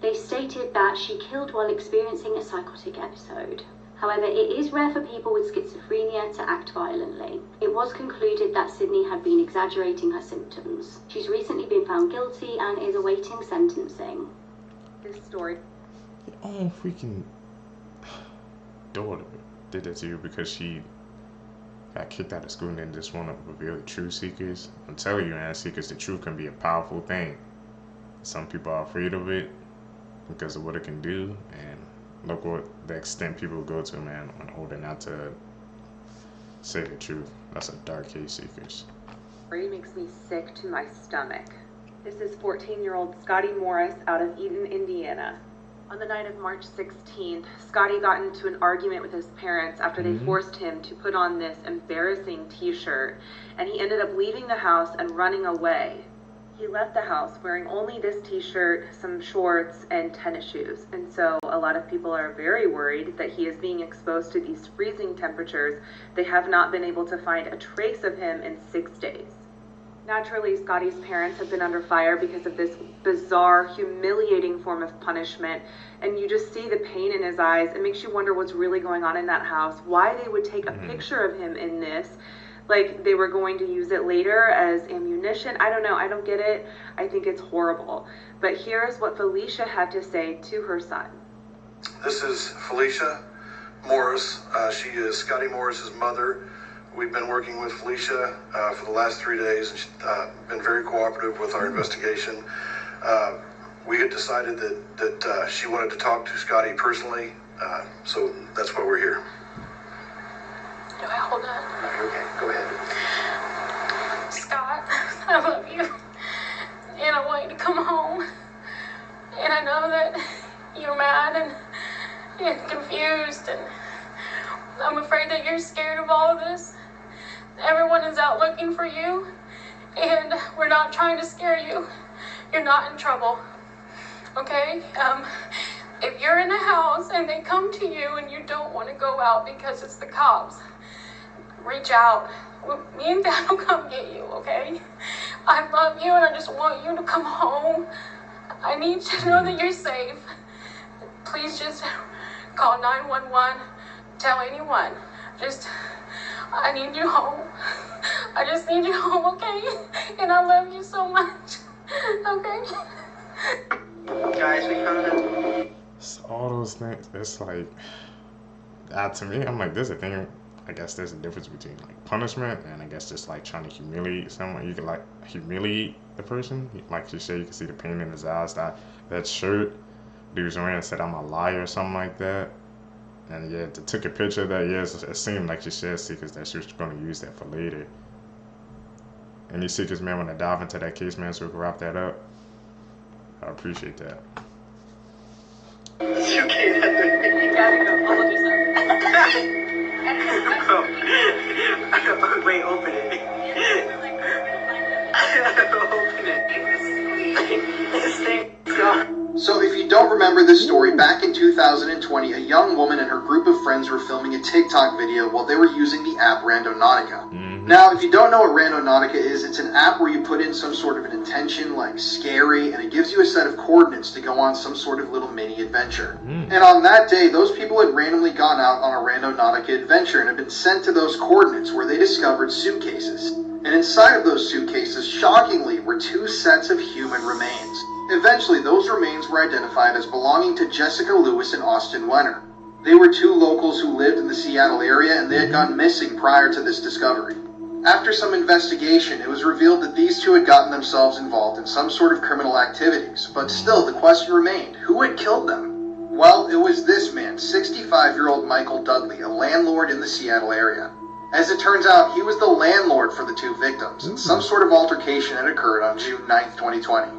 S8: They stated that she killed while experiencing a psychotic episode. However, it is rare for people with schizophrenia to act violently. It was concluded that Sydney had been exaggerating her symptoms. She's recently been found guilty and is awaiting sentencing.
S2: This story.
S1: Oh, freaking daughter did it to you because she got kicked out of school and then just want to reveal the truth seekers. I'm telling you, man, seekers, the truth can be a powerful thing. Some people are afraid of it because of what it can do, and look what the extent people go to, man, in order not to say the truth. That's a dark case, seekers.
S2: Story makes me sick to my stomach. This is 14-year-old Scotty Morris out of Eden, Indiana. On the night of March 16th, Scotty got into an argument with his parents after they forced him to put on this embarrassing t-shirt, and he ended up leaving the house and running away. He left the house wearing only this t-shirt, some shorts, and tennis shoes. And so a lot of people are very worried that he is being exposed to these freezing temperatures. They have not been able to find a trace of him in 6 days. Naturally, Scotty's parents have been under fire because of this bizarre, humiliating form of punishment. And you just see the pain in his eyes. It makes you wonder what's really going on in that house, why they would take a picture of him in this. Like they were going to use it later as ammunition. I don't know. I don't get it. I think it's horrible. But here's what Felicia had to say to her son.
S9: This is Felicia Morris. She is Scotty Morris's mother. We've been working with Felicia for the last 3 days, and she's been very cooperative with our investigation. We had decided that she wanted to talk to Scotty personally, so that's why we're here.
S10: Do I hold on?
S9: Okay, go ahead.
S10: Scott, I love you. And I want you to come home. And I know that you're mad and confused. And I'm afraid that you're scared of all of this. Everyone is out looking for you. And we're not trying to scare you. You're not in trouble. Okay? If you're in a house and they come to you and you don't want to go out because it's the cops, reach out. Me and Dad will come get you, okay? I love you and I just want you to come home. I need you to know that you're safe. Please just call 911. Tell anyone. I need you home. I just need you home, okay? And I love you so much, okay?
S9: Guys, we found it.
S1: All those things, it's like, to me, I'm like, there's a thing, I guess there's a difference between like punishment and I guess just like trying to humiliate someone. You can like humiliate the person. Like you said, you can see the pain in his eyes. That shirt dude was wearing said I'm a liar or something like that. And yeah, they took a picture of that. Yes, it seemed like she said Seekers that she was going to use that for later. Any Seekers, man, want to dive into that case, man, so we can wrap that up? I appreciate that.
S9: It's okay, you gotta go. I'll look Wait, open it. So if you don't remember this story, back in 2020, a young woman and her group of friends were filming a TikTok video while they were using the app Randonautica. Now, if you don't know what Randonautica is, it's an app where you put in some sort of an intention, like scary, and it gives you a set of coordinates to go on some sort of little mini adventure. And on that day, those people had randomly gone out on a Randonautica adventure and had been sent to those coordinates where they discovered suitcases. And inside of those suitcases, shockingly, were 2 sets of human remains. Eventually, those remains were identified as belonging to Jessica Lewis and Austin Wenner. They were 2 locals who lived in the Seattle area and they had gone missing prior to this discovery. After some investigation, it was revealed that these 2 had gotten themselves involved in some sort of criminal activities, but still the question remained, who had killed them? Well, it was this man, 65-year-old Michael Dudley, a landlord in the Seattle area. As it turns out, he was the landlord for the 2 victims, and some sort of altercation had occurred on June 9th, 2020.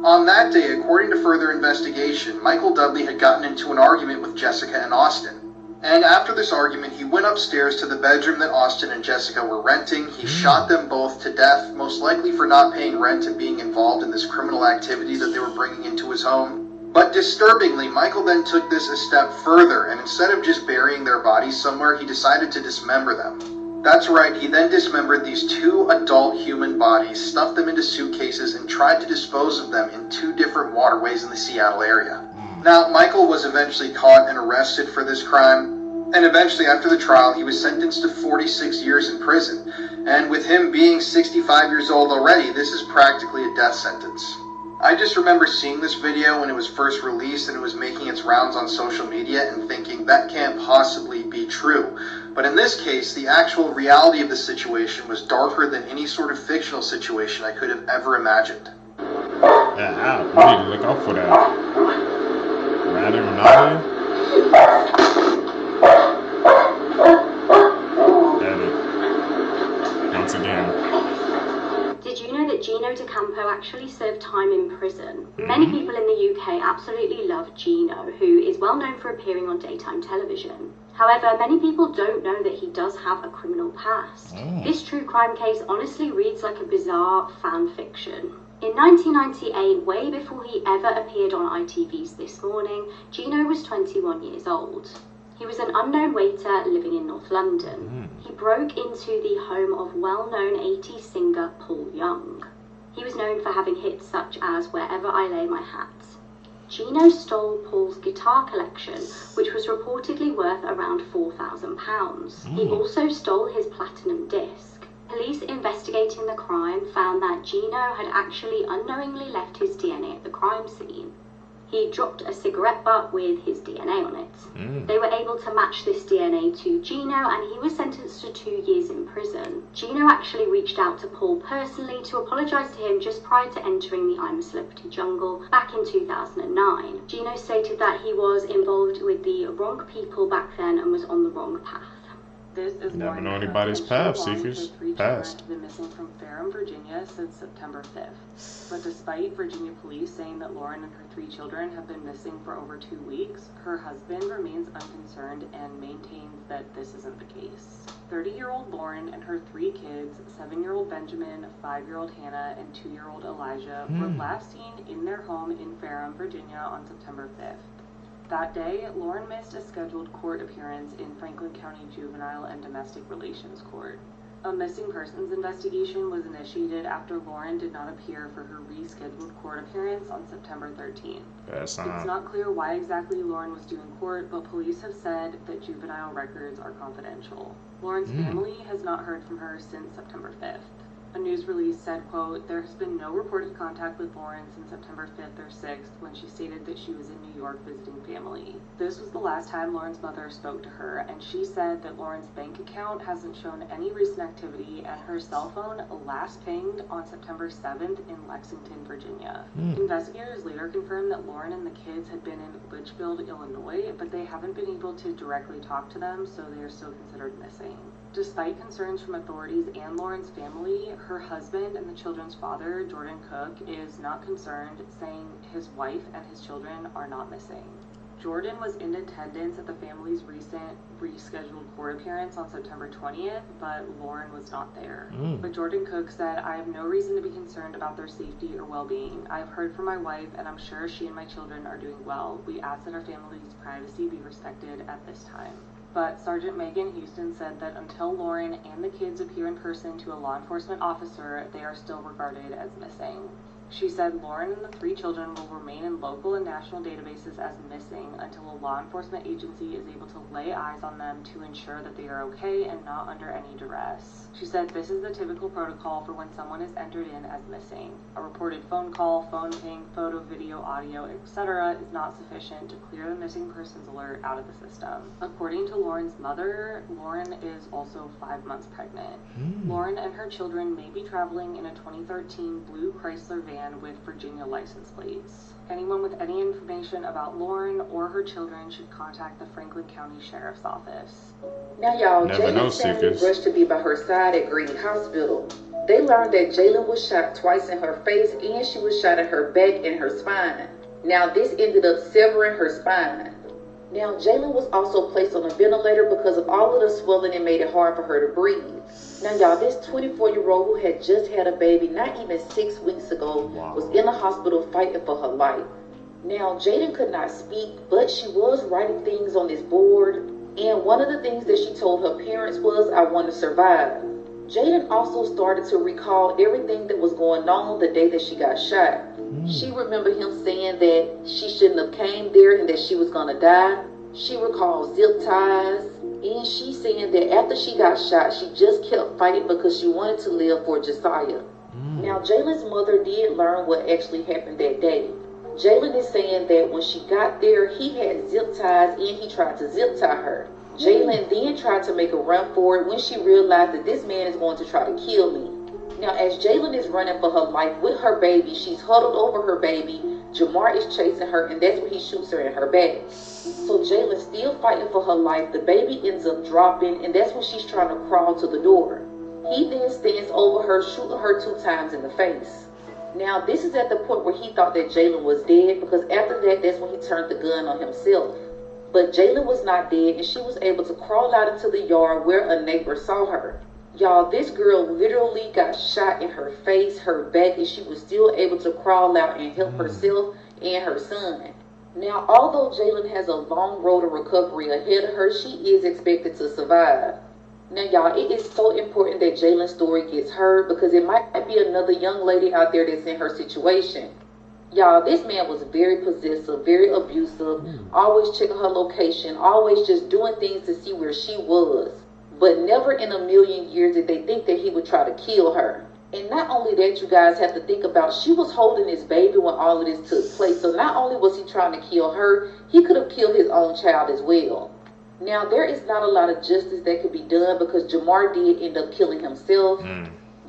S9: On that day, according to further investigation, Michael Dudley had gotten into an argument with Jessica and Austin. And after this argument, he went upstairs to the bedroom that Austin and Jessica were renting. He shot them both to death, most likely for not paying rent and being involved in this criminal activity that they were bringing into his home. But disturbingly, Michael then took this a step further, and instead of just burying their bodies somewhere, he decided to dismember them. That's right, he then dismembered these 2 adult human bodies, stuffed them into suitcases, and tried to dispose of them in 2 different waterways in the Seattle area. Now, Michael was eventually caught and arrested for this crime, And eventually, after the trial, he was sentenced to 46 years in prison. And with him being 65 years old already, this is practically a death sentence. I just remember seeing this video when it was first released and it was making its rounds on social media and thinking that can't possibly be true. But in this case, the actual reality of the situation was darker than any sort of fictional situation I could have ever imagined.
S1: Yeah, we need to look out for that. Randy Renati. Edit. Once again.
S8: Did you know that Gino D'Acampo actually served time in prison? Many people in the UK absolutely love Gino, who is well known for appearing on daytime television. However, many people don't know that he does have a criminal past. This true crime case honestly reads like a bizarre fan fiction. In 1998, way before he ever appeared on ITV's This Morning, Gino was 21 years old. He was an unknown waiter living in North London. He broke into the home of well-known 80s singer Paul Young. He was known for having hits such as Wherever I Lay My Hat. Gino stole Paul's guitar collection, which was reportedly worth around £4,000. He also stole his platinum disc. Police investigating the crime found that Gino had actually unknowingly left his DNA at the crime scene. He dropped a cigarette butt with his DNA on it. They were able to match this DNA to Gino, and he was sentenced to 2 years in prison. Gino actually reached out to Paul personally to apologise to him just prior to entering the I'm a Celebrity jungle back in 2009. Gino stated that he was involved with the wrong people back then and was on the wrong path.
S2: This is
S1: never know anybody's path, Seekers. Past.
S2: Have been missing from Ferrum, Virginia since September 5th. But despite Virginia police saying that Lauren and her 3 children have been missing for over 2 weeks, her husband remains unconcerned and maintains that this isn't the case. 30-year-old Lauren and her 3 kids, 7-year-old Benjamin, 5-year-old Hannah, and 2-year-old Elijah, were last seen in their home in Ferrum, Virginia on September 5th. That day, Lauren missed a scheduled court appearance in Franklin County Juvenile and Domestic Relations Court. A missing persons investigation was initiated after Lauren did not appear for her rescheduled court appearance on September 13th. It's not clear why exactly Lauren was due in court, but police have said that juvenile records are confidential. Lauren's family has not heard from her since September 5th. A news release said, quote, "There has been no reported contact with Lauren since September 5th or 6th when she stated that she was in New York visiting family. This was the last time Lauren's mother spoke to her, and she said that Lauren's bank account hasn't shown any recent activity, and her cell phone last pinged on September 7th in Lexington, Virginia." Investigators later confirmed that Lauren and the kids had been in Litchfield, Illinois, but they haven't been able to directly talk to them, so they are still considered missing. Despite concerns from authorities and Lauren's family, her husband and the children's father, Jordan Cook, is not concerned, saying his wife and his children are not missing. Jordan was in attendance at the family's recent rescheduled court appearance on September 20th, but Lauren was not there. But Jordan Cook said, "I have no reason to be concerned about their safety or well-being. I've heard from my wife, and I'm sure she and my children are doing well. We ask that our family's privacy be respected at this time." But Sergeant Megan Houston said that until Lauren and the kids appear in person to a law enforcement officer, they are still regarded as missing. She said Lauren and the 3 children will remain in local and national databases as missing until a law enforcement agency is able to lay eyes on them to ensure that they are okay and not under any duress. She said this is the typical protocol for when someone is entered in as missing. A reported phone call, phone ping, photo, video, audio, etc. is not sufficient to clear the missing persons alert out of the system. According to Lauren's mother, Lauren is also 5 months pregnant. Lauren and her children may be traveling in a 2013 blue Chrysler van with Virginia license plates. Anyone with any information about Lauren or her children should contact the Franklin County Sheriff's Office.
S11: Now y'all, Jalen's family rushed to be by her side at Grady Hospital. They learned that Jalen was shot twice in her face and she was shot at her back and her spine. Now this ended up severing her spine. Now Jalen was also placed on a ventilator because of all of the swelling and made it hard for her to breathe. Now y'all, this 24-year-old who had just had a baby not even 6 weeks ago was in the hospital fighting for her life. Now Jaden could not speak, but she was writing things on this board, and one of the things that she told her parents was, "I want to survive." Jaden also started to recall everything that was going on the day that she got shot. She remembered him saying that she shouldn't have came there and that she was gonna die. She recalled zip ties, And she's saying that after she got shot, she just kept fighting because she wanted to live for Josiah. Now, Jalen's mother did learn what actually happened that day. Jalen is saying that when she got there, he had zip ties and he tried to zip tie her. Jalen then tried to make a run for it when she realized that this man is going to try to kill me. Now, as Jalen is running for her life with her baby, she's huddled over her baby. Jamar is chasing her, and that's when he shoots her in her back. So Jalen's still fighting for her life. The baby ends up dropping, and that's when she's trying to crawl to the door. He then stands over her, shooting her 2 times in the face. Now, this is at the point where he thought that Jalen was dead, because after that, that's when he turned the gun on himself. But Jalen was not dead, and she was able to crawl out into the yard where a neighbor saw her. Y'all, this girl literally got shot in her face, her back, and she was still able to crawl out and help herself and her son. Now, although Jalen has a long road of recovery ahead of her, she is expected to survive. Now, y'all, it is so important that Jalen's story gets heard because it might be another young lady out there that's in her situation. Y'all, this man was very possessive, very abusive, always checking her location, always just doing things to see where she was. But never in a million years did they think that he would try to kill her. And not only that, you guys have to think about, she was holding his baby when all of this took place. So not only was he trying to kill her, he could have killed his own child as well. Now, there is not a lot of justice that could be done because Jamar did end up killing himself.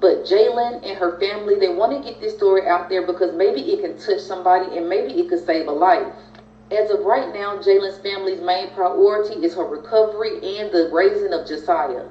S11: But Jalen and her family, they want to get this story out there because maybe it can touch somebody and maybe it could save a life. As of right now, Jalen's family's main priority is her recovery and the raising of Josiah.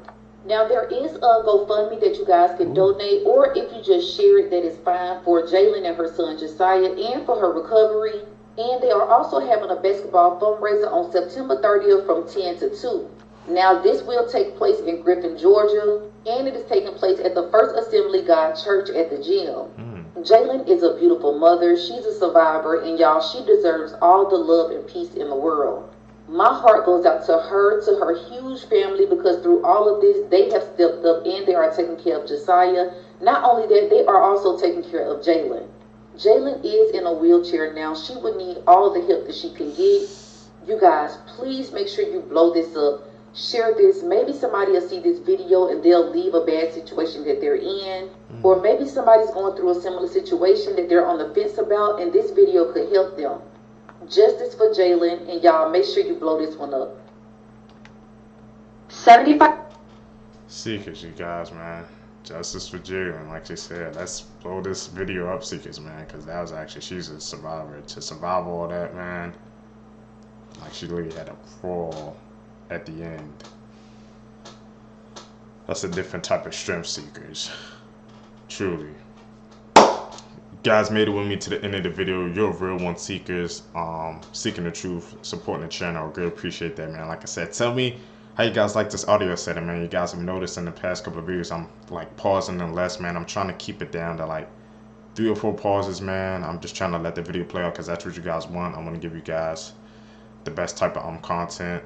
S11: Now, there is a GoFundMe that you guys can donate, or if you just share it, that is fine, for Jalen and her son Josiah and for her recovery. And they are also having a basketball fundraiser on September 30th from 10 to 2. Now, this will take place in Griffin, Georgia, and it is taking place at the First Assembly God Church at the gym. Jalen is a beautiful mother. She's a survivor, and y'all, she deserves all the love and peace in the world. My heart goes out to her huge family, because through all of this, they have stepped up and they are taking care of Josiah. Not only that, they are also taking care of Jalen. Jalen is in a wheelchair now. She would need all the help that she can get. You guys, please make sure you blow this up. Share this. Maybe somebody will see this video and they'll leave a bad situation that they're in. Or maybe somebody's going through a similar situation that they're on the fence about, and this video could help them. Justice for Jalen, and y'all make sure you blow this one up.
S7: 75
S1: Seekers, you guys, man. Justice for Jalen, like she said. Let's blow this video up, Seekers, man, because that was actually, she's a survivor. To survive all that, man, like she literally had a crawl at the end. That's a different type of strength, Seekers. Truly. You guys made it with me to the end of the video. You're a real one, Seekers. Seeking the truth, supporting the channel. I really appreciate that, man. Like I said, tell me how you guys like this audio setting, man. You guys have noticed in the past couple of videos I'm like pausing them less, man. I'm trying to keep it down to like 3 or 4 pauses, man. I'm just trying to let the video play out because that's what you guys want. I want to give you guys the best type of content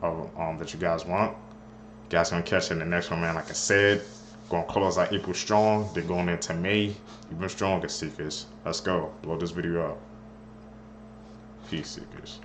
S1: that you guys want. You guys gonna catch it in the next one, man. Like I said, gonna close out April strong, then going into May even stronger, Seekers. Let's go. Blow this video up. Peace, Seekers.